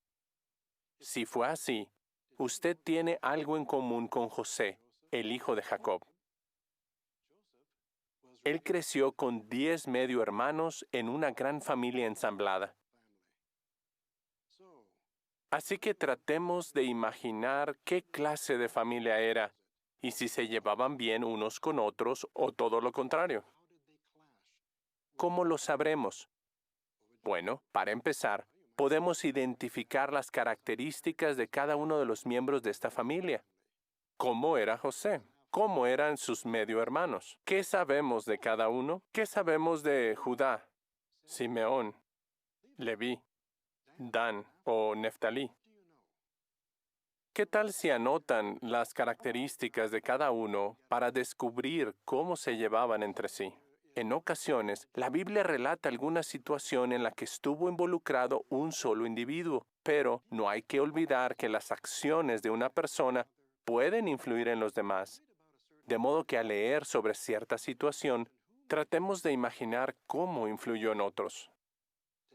Si fue así, usted tiene algo en común con José, el hijo de Jacob. Él creció con 10 medio hermanos en una gran familia ensamblada. Así que tratemos de imaginar qué clase de familia era y si se llevaban bien unos con otros o todo lo contrario. ¿Cómo lo sabremos? Bueno, para empezar, podemos identificar las características de cada uno de los miembros de esta familia. ¿Cómo era José? ¿Cómo eran sus medio hermanos? ¿Qué sabemos de cada uno? ¿Qué sabemos de Judá, Simeón, Leví, Dan o Neftalí? ¿Qué tal si anotan las características de cada uno para descubrir cómo se llevaban entre sí? En ocasiones, la Biblia relata alguna situación en la que estuvo involucrado un solo individuo, pero no hay que olvidar que las acciones de una persona pueden influir en los demás. De modo que al leer sobre cierta situación, tratemos de imaginar cómo influyó en otros.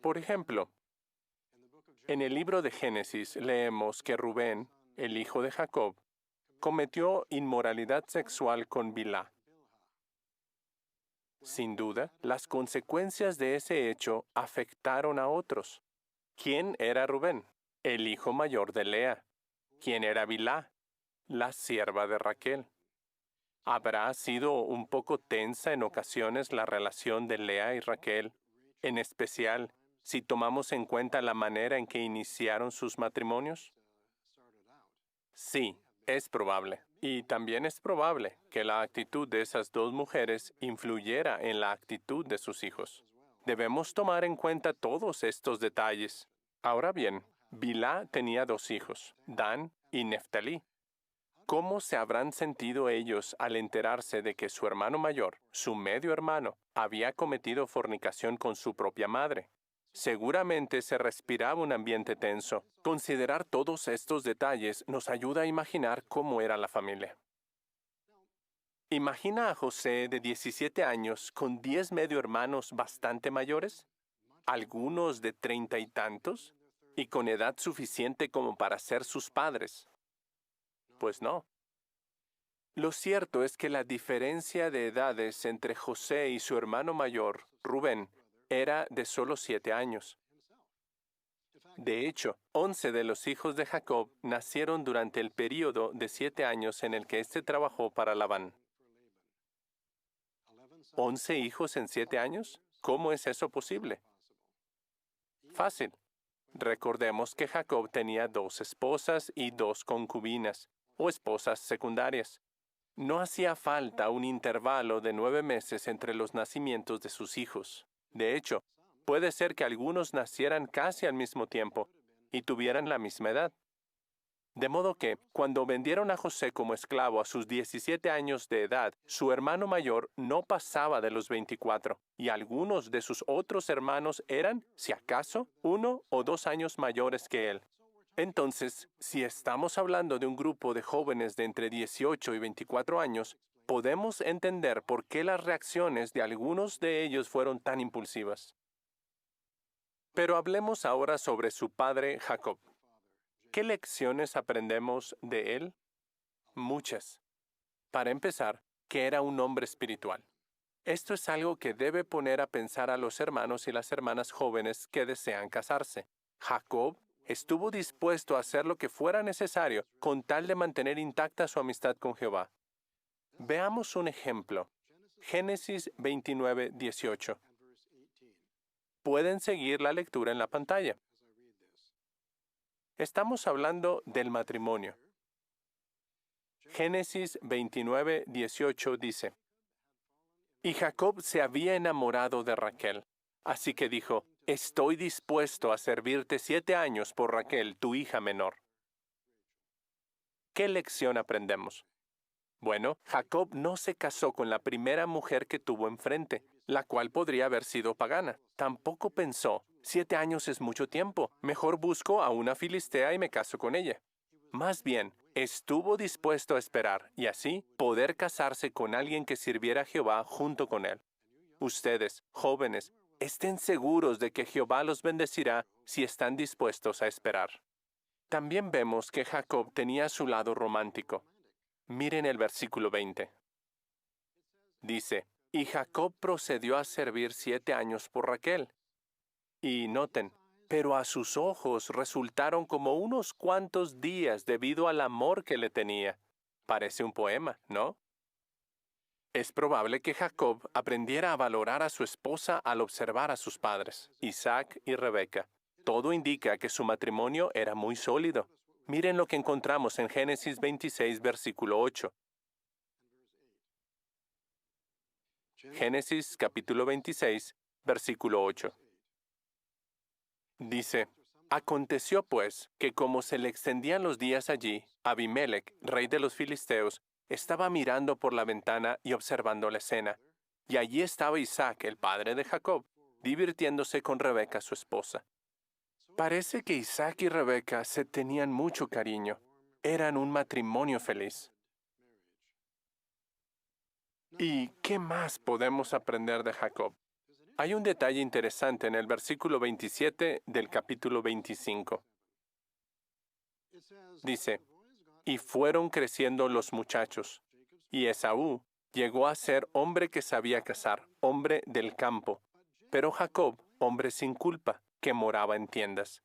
Por ejemplo, en el libro de Génesis leemos que Rubén, el hijo de Jacob, cometió inmoralidad sexual con Bilhá. Sin duda, las consecuencias de ese hecho afectaron a otros. ¿Quién era Rubén? El hijo mayor de Lea. ¿Quién era Bilhá? La sierva de Raquel. ¿Habrá sido un poco tensa en ocasiones la relación de Lea y Raquel, en especial si tomamos en cuenta la manera en que iniciaron sus matrimonios? Sí, es probable. Y también es probable que la actitud de esas 2 mujeres influyera en la actitud de sus hijos. Debemos tomar en cuenta todos estos detalles. Ahora bien, Bilhá tenía 2 hijos, Dan y Neftalí. ¿Cómo se habrán sentido ellos al enterarse de que su hermano mayor, su medio hermano, había cometido fornicación con su propia madre? Seguramente se respiraba un ambiente tenso. Considerar todos estos detalles nos ayuda a imaginar cómo era la familia. Imagina a José de 17 años con 10 medio hermanos bastante mayores, algunos de 30 y tantos, y con edad suficiente como para ser sus padres. Pues no. Lo cierto es que la diferencia de edades entre José y su hermano mayor, Rubén, era de solo 7 años. De hecho, 11 de los hijos de Jacob nacieron durante el período de 7 años en el que éste trabajó para Labán. ¿11 hijos en 7 años? ¿Cómo es eso posible? Fácil. Recordemos que Jacob tenía 2 esposas y 2 concubinas, o esposas secundarias. No hacía falta un intervalo de 9 meses entre los nacimientos de sus hijos. De hecho, puede ser que algunos nacieran casi al mismo tiempo y tuvieran la misma edad. De modo que, cuando vendieron a José como esclavo a sus 17 años de edad, su hermano mayor no pasaba de los 24, y algunos de sus otros hermanos eran, si acaso, 1 o 2 años mayores que él. Entonces, si estamos hablando de un grupo de jóvenes de entre 18 y 24 años, podemos entender por qué las reacciones de algunos de ellos fueron tan impulsivas. Pero hablemos ahora sobre su padre Jacob. ¿Qué lecciones aprendemos de él? Muchas. Para empezar, que era un hombre espiritual. Esto es algo que debe poner a pensar a los hermanos y las hermanas jóvenes que desean casarse. Jacob estuvo dispuesto a hacer lo que fuera necesario con tal de mantener intacta su amistad con Jehová. Veamos un ejemplo. Génesis 29, 18. Pueden seguir la lectura en la pantalla. Estamos hablando del matrimonio. Génesis 29, 18 dice: Y Jacob se había enamorado de Raquel, así que dijo: Estoy dispuesto a servirte 7 años por Raquel, tu hija menor. ¿Qué lección aprendemos? Bueno, Jacob no se casó con la primera mujer que tuvo enfrente, la cual podría haber sido pagana. Tampoco pensó: 7 años es mucho tiempo, mejor busco a una filistea y me caso con ella. Más bien, estuvo dispuesto a esperar y así poder casarse con alguien que sirviera a Jehová junto con él. Ustedes, jóvenes, estén seguros de que Jehová los bendecirá si están dispuestos a esperar. También vemos que Jacob tenía su lado romántico. Miren el versículo 20. Dice: Y Jacob procedió a servir 7 años por Raquel. Y noten, pero a sus ojos resultaron como unos cuantos días debido al amor que le tenía. Parece un poema, ¿no? Es probable que Jacob aprendiera a valorar a su esposa al observar a sus padres, Isaac y Rebeca. Todo indica que su matrimonio era muy sólido. Miren lo que encontramos en Génesis 26, versículo 8. Génesis capítulo 26, versículo 8. Dice: Aconteció pues que como se le extendían los días allí, Abimelech, rey de los filisteos, estaba mirando por la ventana y observando la escena. Y allí estaba Isaac, el padre de Jacob, divirtiéndose con Rebeca, su esposa. Parece que Isaac y Rebeca se tenían mucho cariño. Eran un matrimonio feliz. ¿Y qué más podemos aprender de Jacob? Hay un detalle interesante en el versículo 27 del capítulo 25. Dice: Y fueron creciendo los muchachos, y Esaú llegó a ser hombre que sabía cazar, hombre del campo, pero Jacob, hombre sin culpa, que moraba en tiendas.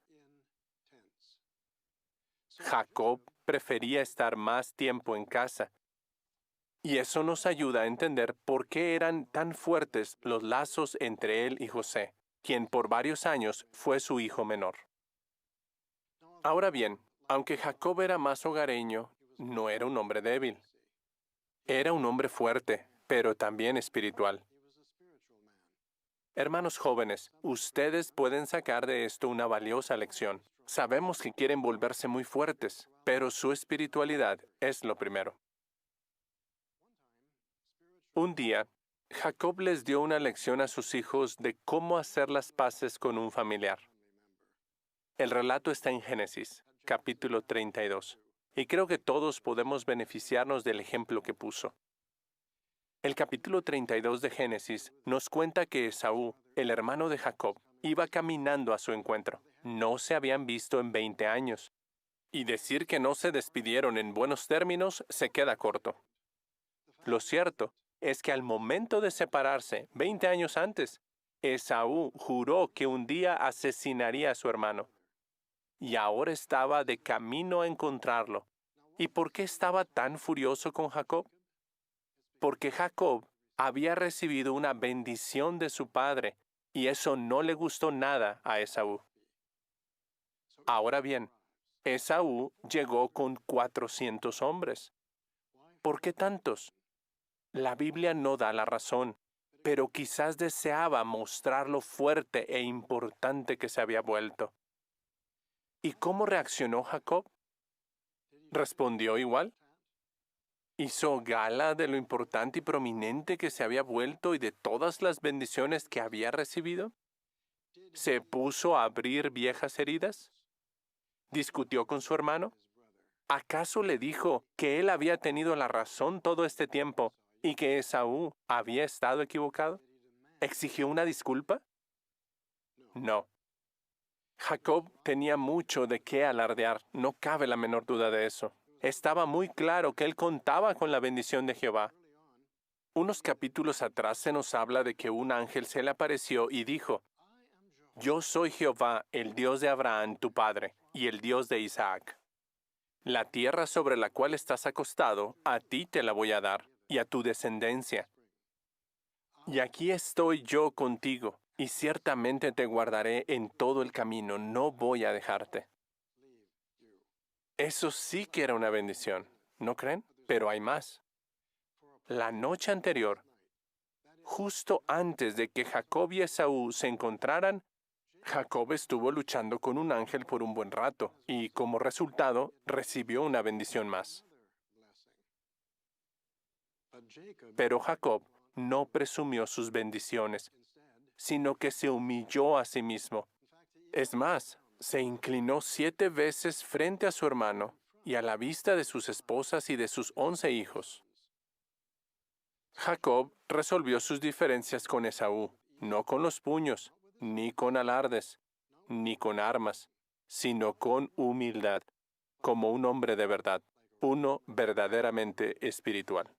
Jacob prefería estar más tiempo en casa. Y eso nos ayuda a entender por qué eran tan fuertes los lazos entre él y José, quien por varios años fue su hijo menor. Ahora bien, aunque Jacob era más hogareño, no era un hombre débil. Era un hombre fuerte, pero también espiritual. Hermanos jóvenes, ustedes pueden sacar de esto una valiosa lección. Sabemos que quieren volverse muy fuertes, pero su espiritualidad es lo primero. Un día, Jacob les dio una lección a sus hijos de cómo hacer las paces con un familiar. El relato está en Génesis, capítulo 32, y creo que todos podemos beneficiarnos del ejemplo que puso. El capítulo 32 de Génesis nos cuenta que Esaú, el hermano de Jacob, iba caminando a su encuentro. No se habían visto en 20 años. Y decir que no se despidieron en buenos términos se queda corto. Lo cierto es que al momento de separarse, 20 años antes, Esaú juró que un día asesinaría a su hermano. Y ahora estaba de camino a encontrarlo. ¿Y por qué estaba tan furioso con Jacob? Porque Jacob había recibido una bendición de su padre, y eso no le gustó nada a Esaú. Ahora bien, Esaú llegó con 400 hombres. ¿Por qué tantos? La Biblia no da la razón, pero quizás deseaba mostrar lo fuerte e importante que se había vuelto. ¿Y cómo reaccionó Jacob? ¿Respondió igual? ¿Hizo gala de lo importante y prominente que se había vuelto y de todas las bendiciones que había recibido? ¿Se puso a abrir viejas heridas? ¿Discutió con su hermano? ¿Acaso le dijo que él había tenido la razón todo este tiempo y que Esaú había estado equivocado? ¿Exigió una disculpa? No. Jacob tenía mucho de qué alardear, no cabe la menor duda de eso. Estaba muy claro que él contaba con la bendición de Jehová. Unos capítulos atrás se nos habla de que un ángel se le apareció y dijo: Yo soy Jehová, el Dios de Abraham, tu padre, y el Dios de Isaac. La tierra sobre la cual estás acostado, a ti te la voy a dar, y a tu descendencia. Y aquí estoy yo contigo, y ciertamente te guardaré en todo el camino, no voy a dejarte. Eso sí que era una bendición, ¿no creen? Pero hay más. La noche anterior, justo antes de que Jacob y Esaú se encontraran, Jacob estuvo luchando con un ángel por un buen rato y, como resultado, recibió una bendición más. Pero Jacob no presumió sus bendiciones, sino que se humilló a sí mismo. Es más, se inclinó 7 veces frente a su hermano y a la vista de sus esposas y de sus 11 hijos. Jacob resolvió sus diferencias con Esaú, no con los puños, ni con alardes, ni con armas, sino con humildad, como un hombre de verdad, uno verdaderamente espiritual.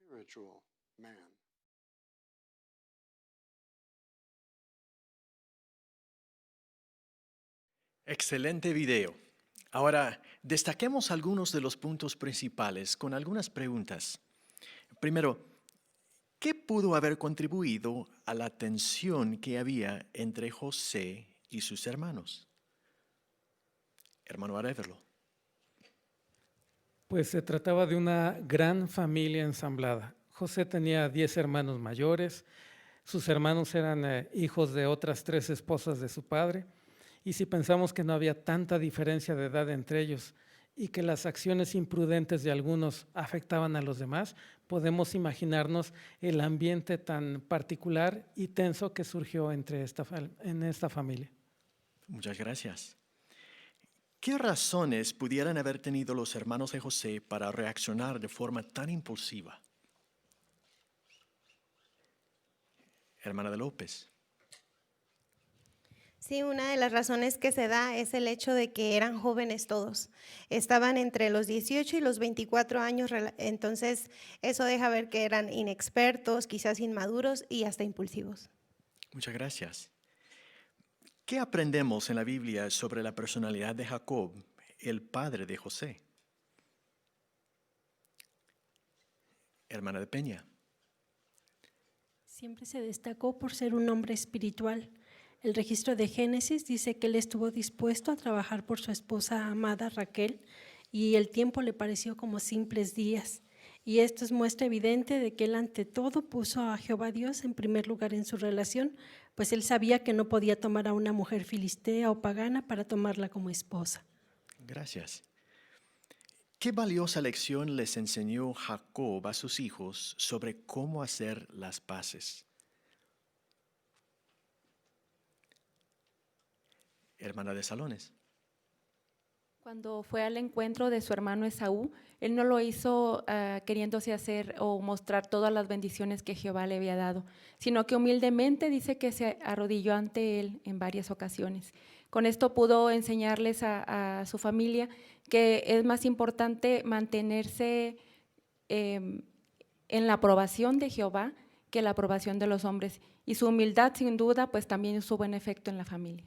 Excelente video. Ahora, destaquemos algunos de los puntos principales con algunas preguntas. Primero, ¿qué pudo haber contribuido a la tensión que había entre José y sus hermanos? Hermano Arevalo. Pues se trataba de una gran familia ensamblada. José tenía 10 hermanos mayores, sus hermanos eran hijos de otras 3 esposas de su padre, y si pensamos que no había tanta diferencia de edad entre ellos y que las acciones imprudentes de algunos afectaban a los demás, podemos imaginarnos el ambiente tan particular y tenso que surgió en esta familia. Muchas gracias. ¿Qué razones pudieran haber tenido los hermanos de José para reaccionar de forma tan impulsiva? Hermana de López. Sí, una de las razones que se da es el hecho de que eran jóvenes todos. Estaban entre los 18 y los 24 años, entonces eso deja ver que eran inexpertos, quizás inmaduros y hasta impulsivos. Muchas gracias. ¿Qué aprendemos en la Biblia sobre la personalidad de Jacob, el padre de José? Hermana de Peña. Siempre se destacó por ser un hombre espiritual. El registro de Génesis dice que él estuvo dispuesto a trabajar por su esposa amada Raquel y el tiempo le pareció como simples días. Y esto es muestra evidente de que él ante todo puso a Jehová Dios en primer lugar en su relación, pues él sabía que no podía tomar a una mujer filistea o pagana para tomarla como esposa. Gracias. ¿Qué valiosa lección les enseñó Jacob a sus hijos sobre cómo hacer las paces? Hermana de Salones. Cuando fue al encuentro de su hermano Esaú, él no lo hizo queriéndose hacer o mostrar todas las bendiciones que Jehová le había dado, sino que humildemente dice que se arrodilló ante él en varias ocasiones. Con esto pudo enseñarles a su familia que es más importante mantenerse en la aprobación de Jehová que la aprobación de los hombres. Y su humildad, sin duda, pues también hizo buen efecto en la familia.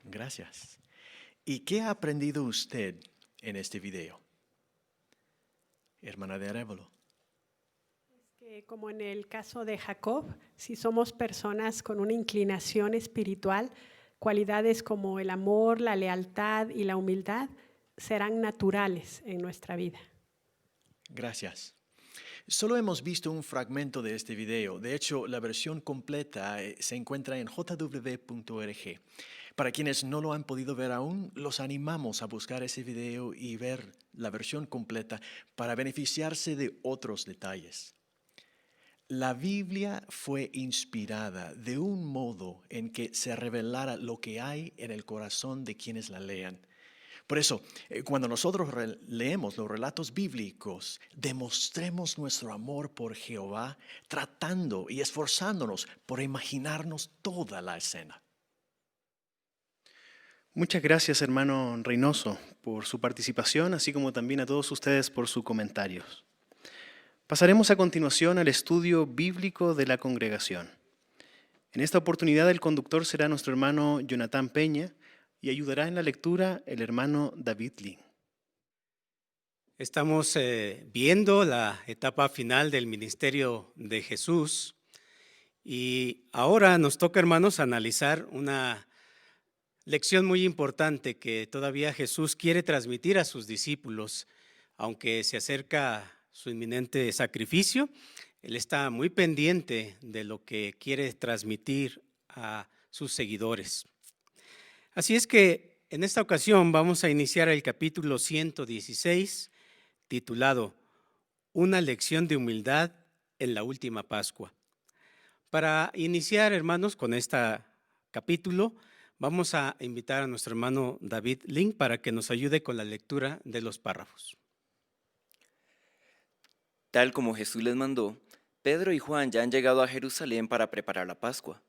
Gracias. ¿Y qué ha aprendido usted en este video? Hermana de Arevalo. Que como en el caso de Jacob, si somos personas con una inclinación espiritual, cualidades como el amor, la lealtad y la humildad serán naturales en nuestra vida. Gracias. Solo hemos visto un fragmento de este video. De hecho, la versión completa se encuentra en jw.org. Para quienes no lo han podido ver aún, los animamos a buscar ese video y ver la versión completa para beneficiarse de otros detalles. La Biblia fue inspirada de un modo en que se revelara lo que hay en el corazón de quienes la lean. Por eso, cuando nosotros leemos los relatos bíblicos, demostremos nuestro amor por Jehová, tratando y esforzándonos por imaginarnos toda la escena. Muchas gracias, hermano Reynoso, por su participación, así como también a todos ustedes por sus comentarios. Pasaremos a continuación al estudio bíblico de la congregación. En esta oportunidad el conductor será nuestro hermano Jonathan Peña y ayudará en la lectura el hermano David Lin. Estamos viendo la etapa final del ministerio de Jesús y ahora nos toca, hermanos, analizar una lección muy importante que todavía Jesús quiere transmitir a sus discípulos, aunque se acerca su inminente sacrificio. Él está muy pendiente de lo que quiere transmitir a sus seguidores. Así es que en esta ocasión vamos a iniciar el capítulo 116, titulado Una lección de humildad en la última Pascua. Para iniciar, hermanos, con este capítulo, vamos a invitar a nuestro hermano David Lin para que nos ayude con la lectura de los párrafos. Tal como Jesús les mandó, Pedro y Juan ya han llegado a Jerusalén para preparar la Pascua.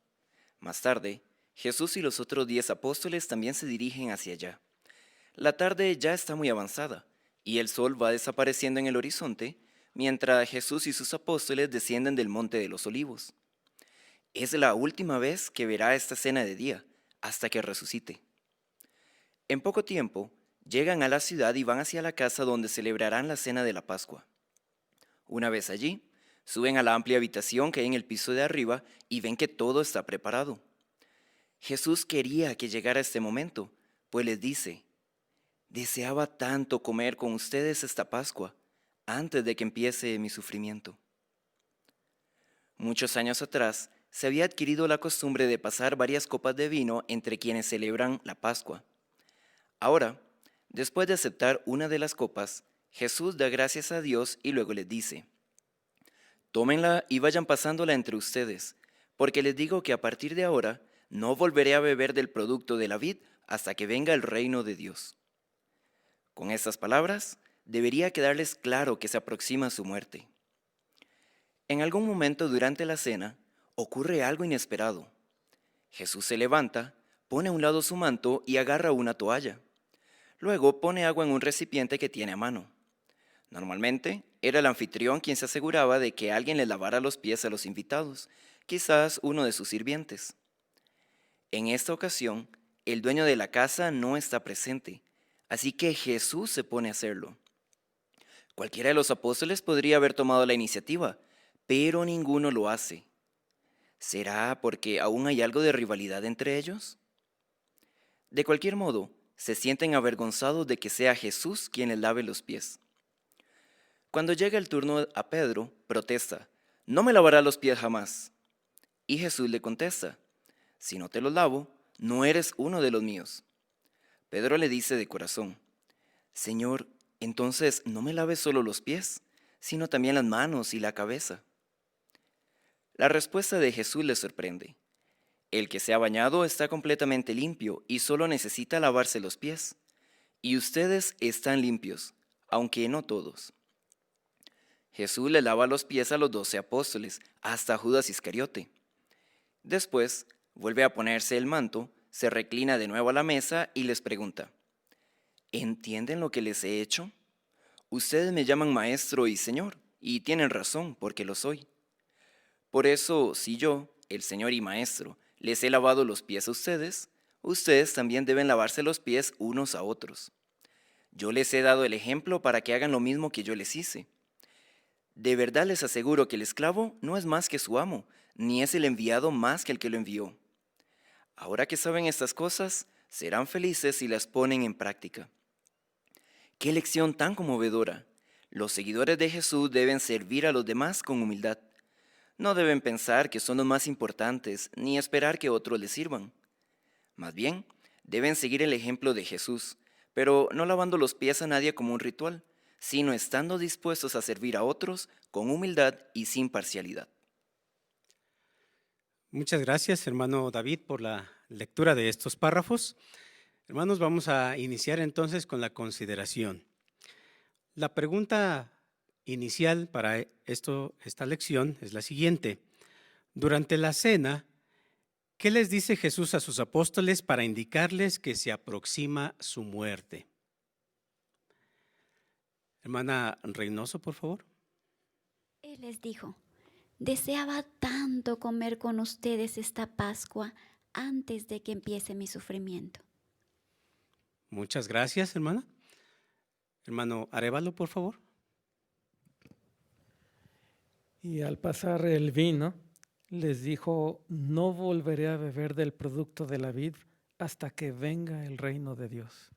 Más tarde, Jesús y los otros 10 apóstoles también se dirigen hacia allá. La tarde ya está muy avanzada y el sol va desapareciendo en el horizonte mientras Jesús y sus apóstoles descienden del Monte de los Olivos. Es la última vez que verá esta cena de día, hasta que resucite. En poco tiempo, llegan a la ciudad y van hacia la casa donde celebrarán la cena de la Pascua. Una vez allí, suben a la amplia habitación que hay en el piso de arriba y ven que todo está preparado. Jesús quería que llegara este momento, pues les dice: deseaba tanto comer con ustedes esta Pascua, antes de que empiece mi sufrimiento. Muchos años atrás, se había adquirido la costumbre de pasar varias copas de vino entre quienes celebran la Pascua. Ahora, después de aceptar una de las copas, Jesús da gracias a Dios y luego les dice: tómenla y vayan pasándola entre ustedes, porque les digo que a partir de ahora no volveré a beber del producto de la vid hasta que venga el reino de Dios. Con estas palabras, debería quedarles claro que se aproxima su muerte. En algún momento durante la cena, ocurre algo inesperado. Jesús se levanta, pone a un lado su manto y agarra una toalla. Luego pone agua en un recipiente que tiene a mano. Normalmente, era el anfitrión quien se aseguraba de que alguien le lavara los pies a los invitados, quizás uno de sus sirvientes. En esta ocasión, el dueño de la casa no está presente, así que Jesús se pone a hacerlo. Cualquiera de los apóstoles podría haber tomado la iniciativa, pero ninguno lo hace. ¿Será porque aún hay algo de rivalidad entre ellos? De cualquier modo, se sienten avergonzados de que sea Jesús quien les lave los pies. Cuando llega el turno a Pedro, protesta: no me lavará los pies jamás. Y Jesús le contesta: si no te los lavo, no eres uno de los míos. Pedro le dice de corazón: Señor, entonces no me laves solo los pies, sino también las manos y la cabeza. La respuesta de Jesús les sorprende. El que se ha bañado está completamente limpio y solo necesita lavarse los pies. Y ustedes están limpios, aunque no todos. Jesús le lava los pies a los 12 apóstoles, hasta Judas Iscariote. Después, vuelve a ponerse el manto, se reclina de nuevo a la mesa y les pregunta: ¿entienden lo que les he hecho? Ustedes me llaman maestro y señor, y tienen razón, porque lo soy. Por eso, si yo, el Señor y Maestro, les he lavado los pies a ustedes, ustedes también deben lavarse los pies unos a otros. Yo les he dado el ejemplo para que hagan lo mismo que yo les hice. De verdad les aseguro que el esclavo no es más que su amo, ni es el enviado más que el que lo envió. Ahora que saben estas cosas, serán felices si las ponen en práctica. ¡Qué lección tan conmovedora! Los seguidores de Jesús deben servir a los demás con humildad. No deben pensar que son los más importantes ni esperar que otros les sirvan. Más bien, deben seguir el ejemplo de Jesús, pero no lavando los pies a nadie como un ritual, sino estando dispuestos a servir a otros con humildad y sin parcialidad. Muchas gracias, hermano David, por la lectura de estos párrafos. Hermanos, vamos a iniciar entonces con la consideración. La pregunta inicial para esta lección es la siguiente. Durante la cena, ¿Qué les dice Jesús a sus apóstoles para indicarles que se aproxima su muerte? Hermana Reynoso, por favor. Él les dijo: deseaba tanto comer con ustedes esta Pascua antes de que empiece mi sufrimiento. Muchas gracias, hermana. Hermano Arévalo, por favor. Y al pasar el vino, les dijo: no volveré a beber del producto de la vid hasta que venga el reino de Dios.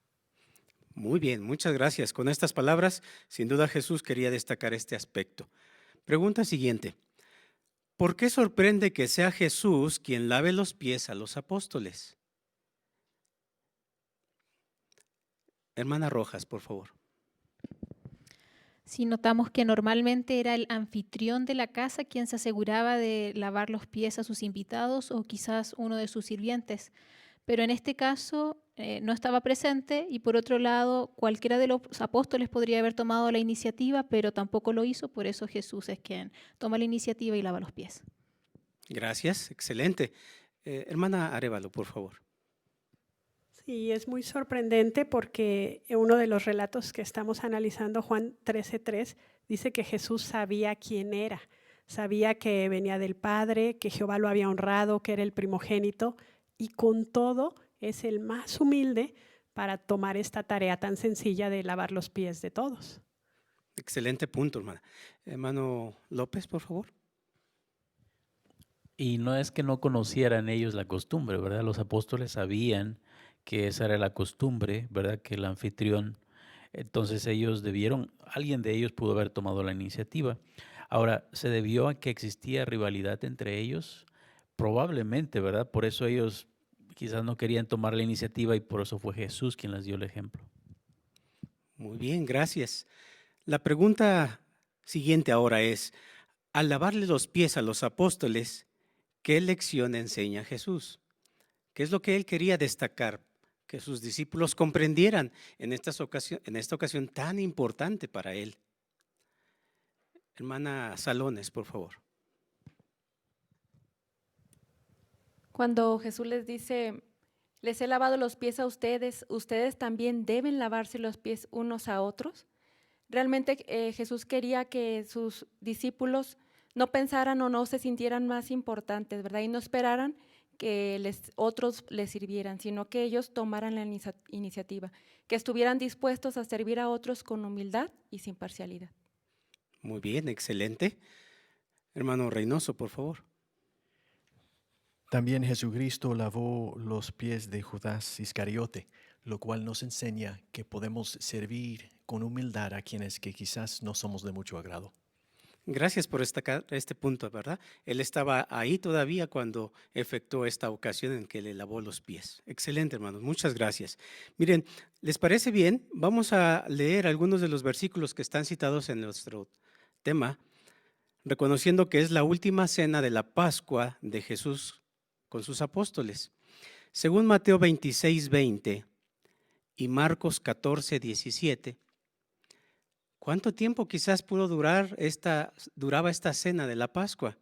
Muy bien, muchas gracias. Con estas palabras, sin duda Jesús quería destacar este aspecto. Pregunta siguiente. ¿Por qué sorprende que sea Jesús quien lave los pies a los apóstoles? Hermana Rojas, por favor. Si notamos que normalmente era el anfitrión de la casa quien se aseguraba de lavar los pies a sus invitados o quizás uno de sus sirvientes, pero en este caso no estaba presente y por otro lado cualquiera de los apóstoles podría haber tomado la iniciativa, pero tampoco lo hizo, por eso Jesús es quien toma la iniciativa y lava los pies. Gracias, excelente. Hermana Arévalo, por favor. Sí, es muy sorprendente porque uno de los relatos que estamos analizando, Juan 13:3, dice que Jesús sabía quién era, sabía que venía del Padre, que Jehová lo había honrado, que era el primogénito, y con todo es el más humilde para tomar esta tarea tan sencilla de lavar los pies de todos. Excelente punto, hermana. Hermano López, por favor. Y no es que no conocieran ellos la costumbre, ¿verdad? Los apóstoles sabían que esa era la costumbre, ¿verdad? Que el anfitrión, entonces alguien de ellos pudo haber tomado la iniciativa. Ahora, ¿se debió a que existía rivalidad entre ellos? Probablemente, ¿verdad? Por eso ellos quizás no querían tomar la iniciativa y por eso fue Jesús quien les dio el ejemplo. Muy bien, gracias. La pregunta siguiente ahora es, al lavarle los pies a los apóstoles, ¿qué lección enseña Jesús? ¿Qué es lo que él quería destacar? Que sus discípulos comprendieran en esta ocasión tan importante para él. Hermana Salones, por favor. Cuando Jesús les dice: les he lavado los pies a ustedes, ustedes también deben lavarse los pies unos a otros. Realmente Jesús quería que sus discípulos no pensaran o no se sintieran más importantes, ¿verdad? Y no esperaran que otros les sirvieran, sino que ellos tomaran la iniciativa, que estuvieran dispuestos a servir a otros con humildad y sin parcialidad. Muy bien, excelente. Hermano Reynoso, por favor. También Jesucristo lavó los pies de Judas Iscariote, lo cual nos enseña que podemos servir con humildad a quienes que quizás no somos de mucho agrado. Gracias por destacar este punto, ¿verdad? Él estaba ahí todavía cuando efectuó esta ocasión en que le lavó los pies. Excelente, hermanos, muchas gracias. Miren, ¿les parece bien? Vamos a leer algunos de los versículos que están citados en nuestro tema, reconociendo que es la última cena de la Pascua de Jesús con sus apóstoles. Según Mateo 26:20 y Marcos 14:17, ¿cuánto tiempo quizás duraba esta cena de la Pascua?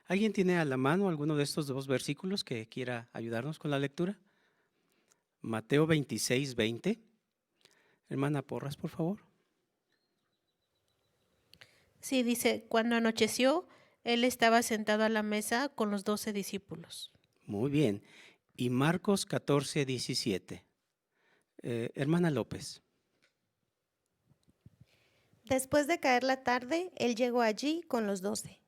¿Alguien tiene a la mano alguno de estos dos versículos que quiera ayudarnos con la lectura? Mateo 26:20. Hermana Porras, por favor. Sí, dice, cuando anocheció, él estaba sentado a la mesa con los 12 discípulos. Muy bien. Y Marcos 14:17. Hermana López. Después de caer la tarde, él llegó allí con los 12.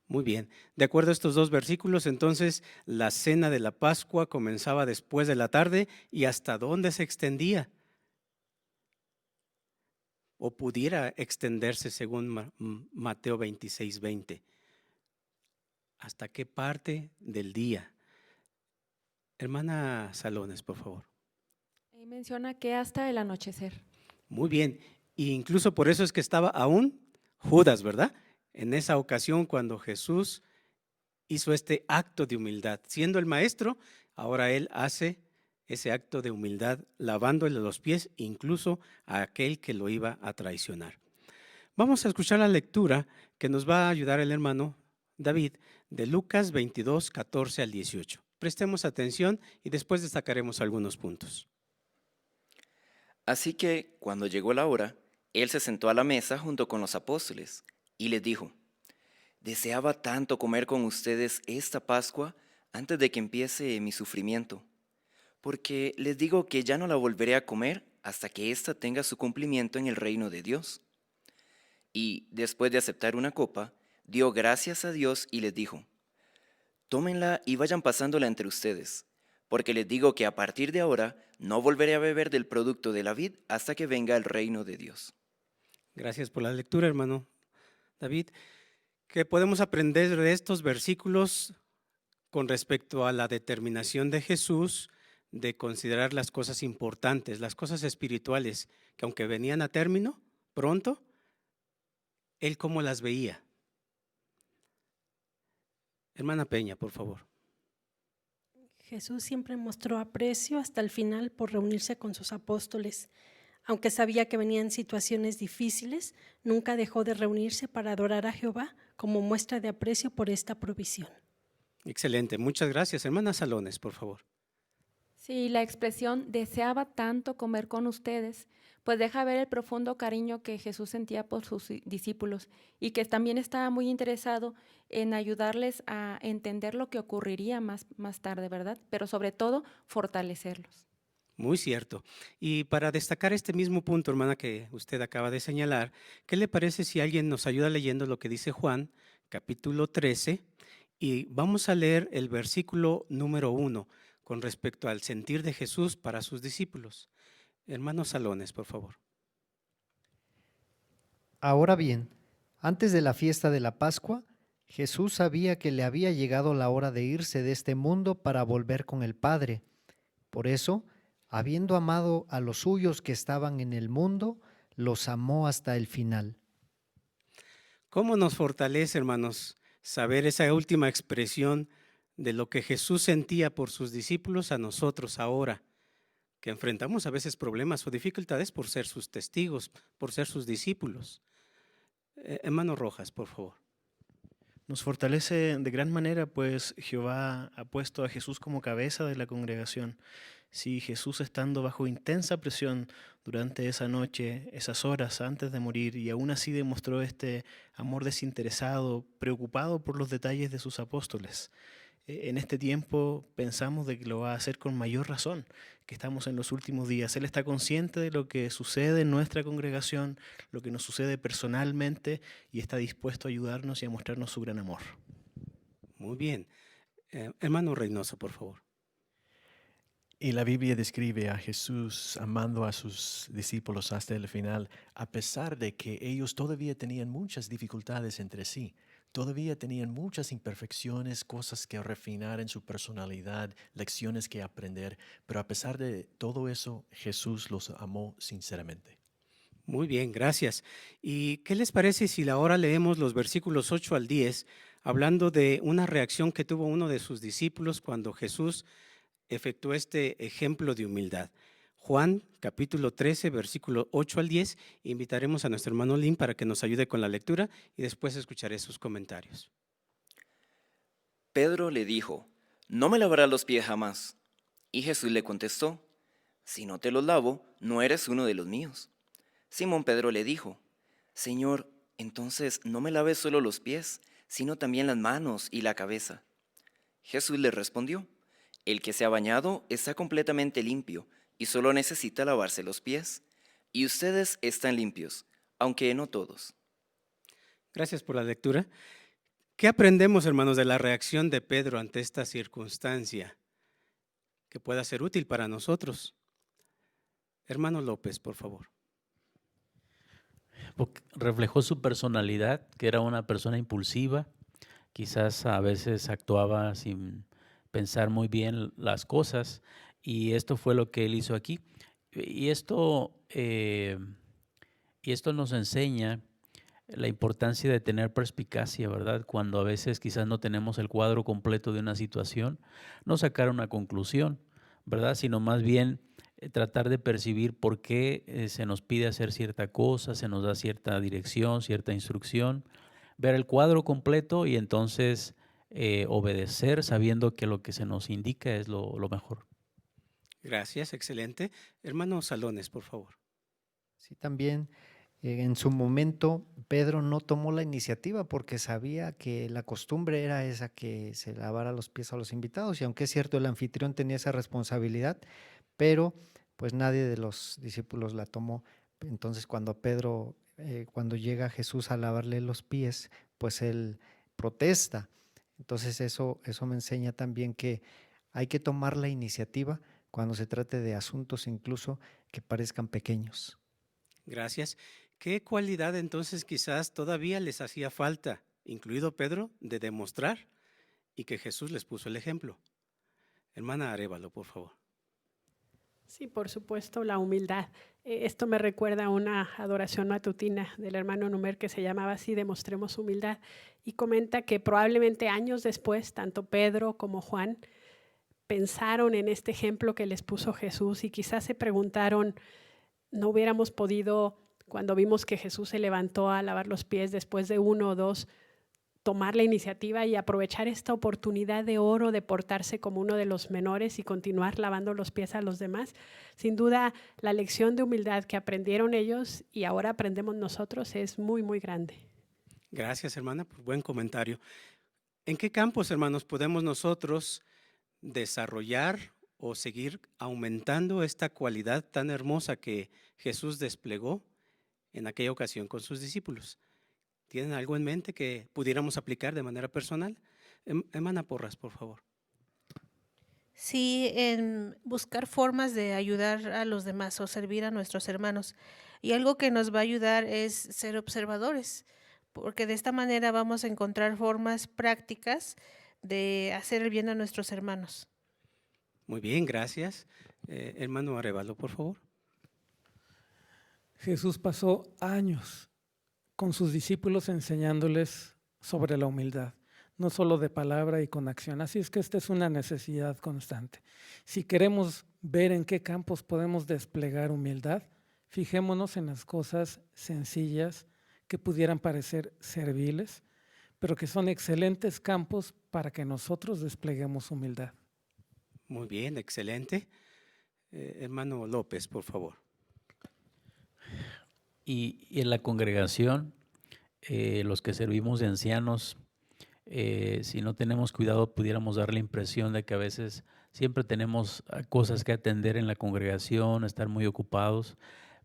Muy bien. De acuerdo a estos dos versículos, entonces, la cena de la Pascua comenzaba después de la tarde y ¿hasta dónde se extendía? O pudiera extenderse según Mateo 26:20. ¿Hasta qué parte del día? Hermana Salones, por favor. Ahí menciona que hasta el anochecer. Muy bien. E incluso por eso es que estaba aún Judas, ¿verdad? En esa ocasión cuando Jesús hizo este acto de humildad. Siendo el maestro, ahora él hace ese acto de humildad lavándole los pies incluso a aquel que lo iba a traicionar. Vamos a escuchar la lectura que nos va a ayudar el hermano David de Lucas 22:14 al 18. Prestemos atención y después destacaremos algunos puntos. Así que, cuando llegó la hora, él se sentó a la mesa junto con los apóstoles y les dijo: deseaba tanto comer con ustedes esta Pascua antes de que empiece mi sufrimiento, porque les digo que ya no la volveré a comer hasta que ésta tenga su cumplimiento en el reino de Dios. Y después de aceptar una copa, dio gracias a Dios y les dijo: tómenla y vayan pasándola entre ustedes, porque les digo que a partir de ahora no volveré a beber del producto de la vid hasta que venga el reino de Dios. Gracias por la lectura, hermano David. ¿Qué podemos aprender de estos versículos con respecto a la determinación de Jesús de considerar las cosas importantes, las cosas espirituales, que aunque venían a término pronto, él cómo las veía? Hermana Peña, por favor. Jesús siempre mostró aprecio hasta el final por reunirse con sus apóstoles. Aunque sabía que venían situaciones difíciles, nunca dejó de reunirse para adorar a Jehová como muestra de aprecio por esta provisión. Excelente, muchas gracias. Hermana Salones, por favor. Sí, la expresión deseaba tanto comer con ustedes, pues deja ver el profundo cariño que Jesús sentía por sus discípulos y que también estaba muy interesado en ayudarles a entender lo que ocurriría más tarde, ¿verdad? Pero sobre todo, fortalecerlos. Muy cierto. Y para destacar este mismo punto, hermana, que usted acaba de señalar, ¿qué le parece si alguien nos ayuda leyendo lo que dice Juan, capítulo 13? Y vamos a leer el versículo número 1 con respecto al sentir de Jesús para sus discípulos. Hermanos Salones, por favor. Ahora bien, antes de la fiesta de la Pascua, Jesús sabía que le había llegado la hora de irse de este mundo para volver con el Padre. Por eso, habiendo amado a los suyos que estaban en el mundo, los amó hasta el final. ¿Cómo nos fortalece, hermanos, saber esa última expresión de lo que Jesús sentía por sus discípulos a nosotros ahora, que enfrentamos a veces problemas o dificultades por ser sus testigos, por ser sus discípulos? Hermano Rojas, por favor. Nos fortalece de gran manera, pues Jehová ha puesto a Jesús como cabeza de la congregación. Si Jesús, estando bajo intensa presión durante esa noche, esas horas antes de morir, y aún así demostró este amor desinteresado, preocupado por los detalles de sus apóstoles, en este tiempo pensamos de que lo va a hacer con mayor razón, que estamos en los últimos días. Él está consciente de lo que sucede en nuestra congregación, lo que nos sucede personalmente, y está dispuesto a ayudarnos y a mostrarnos su gran amor. Muy bien. Hermano Reynoso, por favor. Y la Biblia describe a Jesús amando a sus discípulos hasta el final, a pesar de que ellos todavía tenían muchas dificultades entre sí. Todavía tenían muchas imperfecciones, cosas que refinar en su personalidad, lecciones que aprender, pero a pesar de todo eso, Jesús los amó sinceramente. Muy bien, gracias. ¿Y qué les parece si ahora leemos los versículos 8 al 10, hablando de una reacción que tuvo uno de sus discípulos cuando Jesús efectuó este ejemplo de humildad? Juan, capítulo 13, versículo 8 al 10. Invitaremos a nuestro hermano Lin para que nos ayude con la lectura y después escucharé sus comentarios. Pedro le dijo: no me lavarás los pies jamás. Y Jesús le contestó: si no te los lavo, no eres uno de los míos. Simón Pedro le dijo: Señor, entonces no me laves solo los pies, sino también las manos y la cabeza. Jesús le respondió: el que se ha bañado está completamente limpio, y solo necesita lavarse los pies, y ustedes están limpios, aunque no todos. Gracias por la lectura. ¿Qué aprendemos, hermanos, de la reacción de Pedro ante esta circunstancia que pueda ser útil para nosotros? Hermano López, por favor. Porque reflejó su personalidad, que era una persona impulsiva, quizás a veces actuaba sin pensar muy bien las cosas, y esto fue lo que él hizo aquí. Y esto nos enseña la importancia de tener perspicacia, ¿verdad? Cuando a veces quizás no tenemos el cuadro completo de una situación, no sacar una conclusión, ¿verdad? Sino más bien tratar de percibir por qué se nos pide hacer cierta cosa, se nos da cierta dirección, cierta instrucción, ver el cuadro completo y entonces obedecer sabiendo que lo que se nos indica es lo mejor. Gracias, excelente. Hermano Salones, por favor. Sí, también en su momento Pedro no tomó la iniciativa porque sabía que la costumbre era esa, que se lavara los pies a los invitados, y aunque es cierto el anfitrión tenía esa responsabilidad, pero pues nadie de los discípulos la tomó. Entonces cuando cuando llega Jesús a lavarle los pies, pues él protesta. Entonces eso me enseña también que hay que tomar la iniciativa cuando se trate de asuntos incluso que parezcan pequeños. Gracias. ¿Qué cualidad entonces quizás todavía les hacía falta, incluido Pedro, de demostrar y que Jesús les puso el ejemplo? Hermana Arévalo, por favor. Sí, por supuesto, la humildad. Esto me recuerda a una adoración matutina del hermano Numer que se llamaba así, Demostremos humildad, y comenta que probablemente años después, tanto Pedro como Juan pensaron en este ejemplo que les puso Jesús y quizás se preguntaron, ¿no hubiéramos podido, cuando vimos que Jesús se levantó a lavar los pies después de 1 o 2, tomar la iniciativa y aprovechar esta oportunidad de oro de portarse como uno de los menores y continuar lavando los pies a los demás? Sin duda, la lección de humildad que aprendieron ellos y ahora aprendemos nosotros es muy, muy grande. Gracias, hermana, por buen comentario. ¿En qué campos, hermanos, podemos nosotros desarrollar o seguir aumentando esta cualidad tan hermosa que Jesús desplegó en aquella ocasión con sus discípulos? ¿Tienen algo en mente que pudiéramos aplicar de manera personal? Hermana Porras, por favor. Sí, en buscar formas de ayudar a los demás o servir a nuestros hermanos. Y algo que nos va a ayudar es ser observadores, porque de esta manera vamos a encontrar formas prácticas de hacer el bien a nuestros hermanos. Muy bien, gracias. Hermano Arévalo, por favor. Jesús pasó años con sus discípulos enseñándoles sobre la humildad, no solo de palabra y con acción. Así es que esta es una necesidad constante. Si queremos ver en qué campos podemos desplegar humildad, fijémonos en las cosas sencillas que pudieran parecer serviles, pero que son excelentes campos para que nosotros despleguemos humildad. Muy bien, excelente. Hermano López, por favor. Y en la congregación, los que servimos de ancianos, si no tenemos cuidado, pudiéramos dar la impresión de que a veces siempre tenemos cosas que atender en la congregación, estar muy ocupados,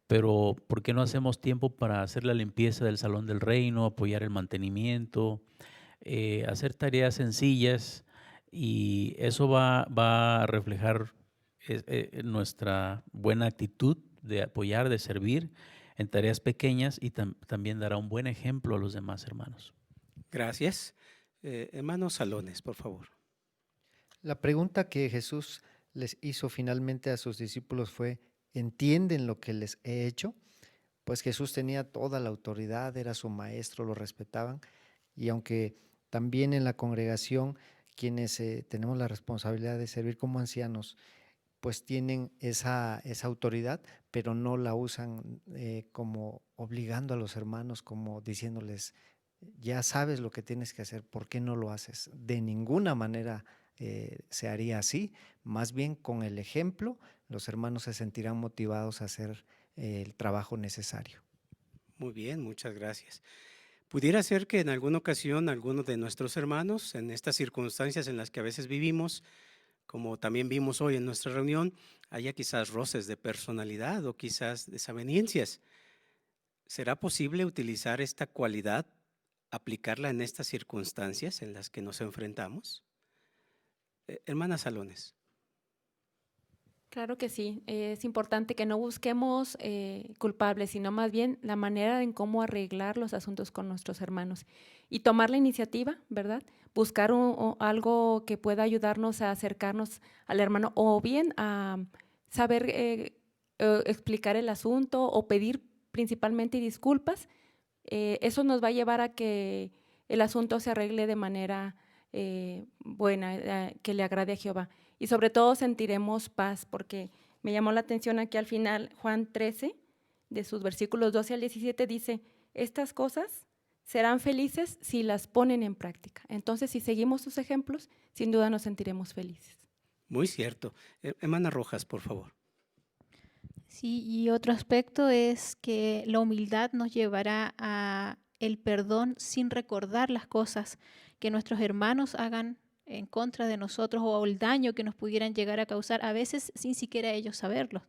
pero ¿por qué no hacemos tiempo para hacer la limpieza del salón del reino, apoyar el mantenimiento, hacer tareas sencillas? Y eso va a reflejar nuestra buena actitud de apoyar, de servir en tareas pequeñas, y también dará un buen ejemplo a los demás hermanos. Gracias. Hermanos Salones, por favor. La pregunta que Jesús les hizo finalmente a sus discípulos fue: ¿entienden lo que les he hecho? Pues Jesús tenía toda la autoridad, era su maestro, lo respetaban, y aunque también en la congregación quienes tenemos la responsabilidad de servir como ancianos, pues tienen esa autoridad, pero no la usan como obligando a los hermanos, como diciéndoles, ya sabes lo que tienes que hacer, ¿por qué no lo haces? De ninguna manera se haría así, más bien con el ejemplo, los hermanos se sentirán motivados a hacer el trabajo necesario. Muy bien, muchas gracias. Pudiera ser que en alguna ocasión algunos de nuestros hermanos, en estas circunstancias en las que a veces vivimos, como también vimos hoy en nuestra reunión, haya quizás roces de personalidad o quizás desavenencias. ¿Será posible utilizar esta cualidad, aplicarla en estas circunstancias en las que nos enfrentamos? Hermana Salones. Claro que sí, es importante que no busquemos culpables, sino más bien la manera en cómo arreglar los asuntos con nuestros hermanos y tomar la iniciativa, ¿verdad? Buscar algo que pueda ayudarnos a acercarnos al hermano, o bien a saber explicar el asunto o pedir principalmente disculpas. Eso nos va a llevar a que el asunto se arregle de manera buena, que le agrade a Jehová. Y sobre todo sentiremos paz, porque me llamó la atención aquí al final, Juan 13, de sus versículos 12 al 17, dice: estas cosas serán felices si las ponen en práctica. Entonces, si seguimos sus ejemplos, sin duda nos sentiremos felices. Muy cierto. Hermana Rojas, por favor. Sí, y otro aspecto es que la humildad nos llevará a el perdón sin recordar las cosas que nuestros hermanos hagan en contra de nosotros o el daño que nos pudieran llegar a causar, a veces sin siquiera ellos saberlo.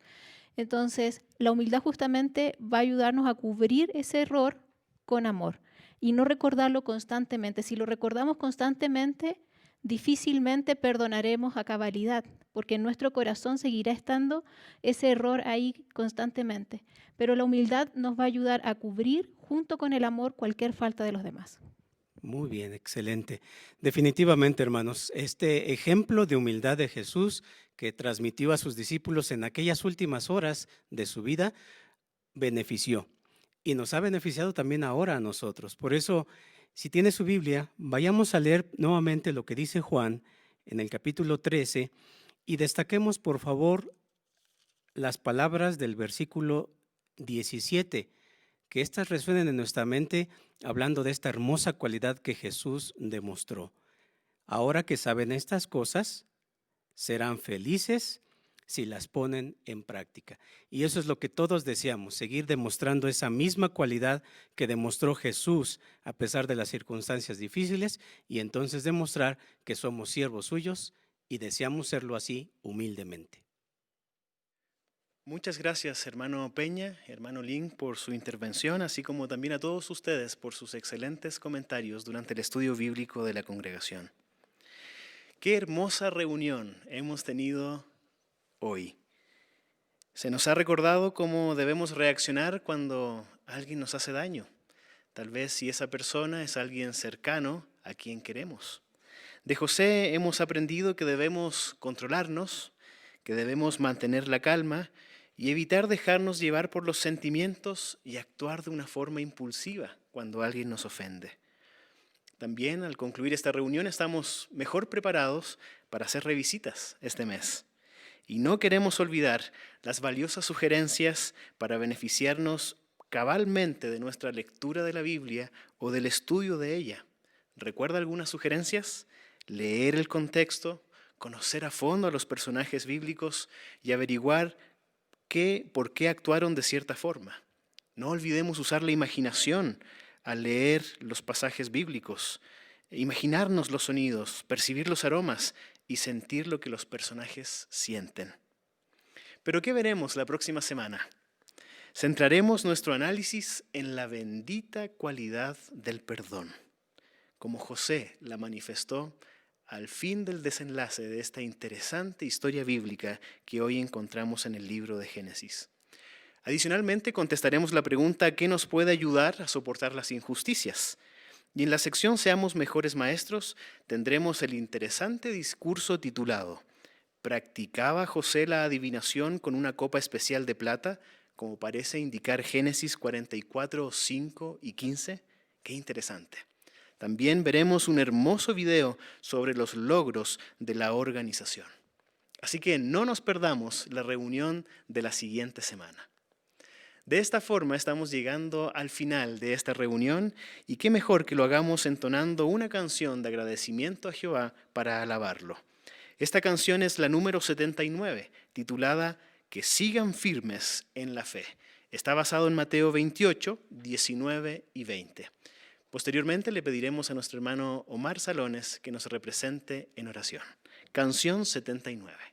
Entonces, la humildad justamente va a ayudarnos a cubrir ese error con amor y no recordarlo constantemente. Si lo recordamos constantemente, difícilmente perdonaremos a cabalidad, porque en nuestro corazón seguirá estando ese error ahí constantemente. Pero la humildad nos va a ayudar a cubrir, junto con el amor, cualquier falta de los demás. Muy bien, excelente. Definitivamente, hermanos, este ejemplo de humildad de Jesús que transmitió a sus discípulos en aquellas últimas horas de su vida, benefició y nos ha beneficiado también ahora a nosotros. Por eso, si tiene su Biblia, vayamos a leer nuevamente lo que dice Juan en el capítulo 13 y destaquemos, por favor, las palabras del versículo 17, que éstas resuenen en nuestra mente hablando de esta hermosa cualidad que Jesús demostró. Ahora que saben estas cosas, serán felices si las ponen en práctica. Y eso es lo que todos deseamos, seguir demostrando esa misma cualidad que demostró Jesús a pesar de las circunstancias difíciles y entonces demostrar que somos siervos suyos y deseamos serlo así humildemente. Muchas gracias, hermano Peña, hermano Lin, por su intervención, así como también a todos ustedes por sus excelentes comentarios durante el estudio bíblico de la congregación. Qué hermosa reunión hemos tenido hoy. Se nos ha recordado cómo debemos reaccionar cuando alguien nos hace daño, tal vez si esa persona es alguien cercano a quien queremos. De José hemos aprendido que debemos controlarnos, que debemos mantener la calma y evitar dejarnos llevar por los sentimientos y actuar de una forma impulsiva cuando alguien nos ofende. También al concluir esta reunión estamos mejor preparados para hacer revisitas este mes. Y no queremos olvidar las valiosas sugerencias para beneficiarnos cabalmente de nuestra lectura de la Biblia o del estudio de ella. ¿Recuerda algunas sugerencias? Leer el contexto, conocer a fondo a los personajes bíblicos y averiguar por qué actuaron de cierta forma. No olvidemos usar la imaginación al leer los pasajes bíblicos, imaginarnos los sonidos, percibir los aromas y sentir lo que los personajes sienten. ¿Pero qué veremos la próxima semana? Centraremos nuestro análisis en la bendita cualidad del perdón, como José la manifestó al fin del desenlace de esta interesante historia bíblica que hoy encontramos en el libro de Génesis. Adicionalmente, contestaremos la pregunta ¿qué nos puede ayudar a soportar las injusticias? Y en la sección Seamos Mejores Maestros tendremos el interesante discurso titulado ¿Practicaba José la adivinación con una copa especial de plata, como parece indicar Génesis 44, 5 y 15? ¡Qué interesante! También veremos un hermoso video sobre los logros de la organización. Así que no nos perdamos la reunión de la siguiente semana. De esta forma estamos llegando al final de esta reunión y qué mejor que lo hagamos entonando una canción de agradecimiento a Jehová para alabarlo. Esta canción es la número 79, titulada Que sigan firmes en la fe. Está basado en Mateo 28, 19 y 20. Posteriormente le pediremos a nuestro hermano Omar Salones que nos represente en oración. Canción 79.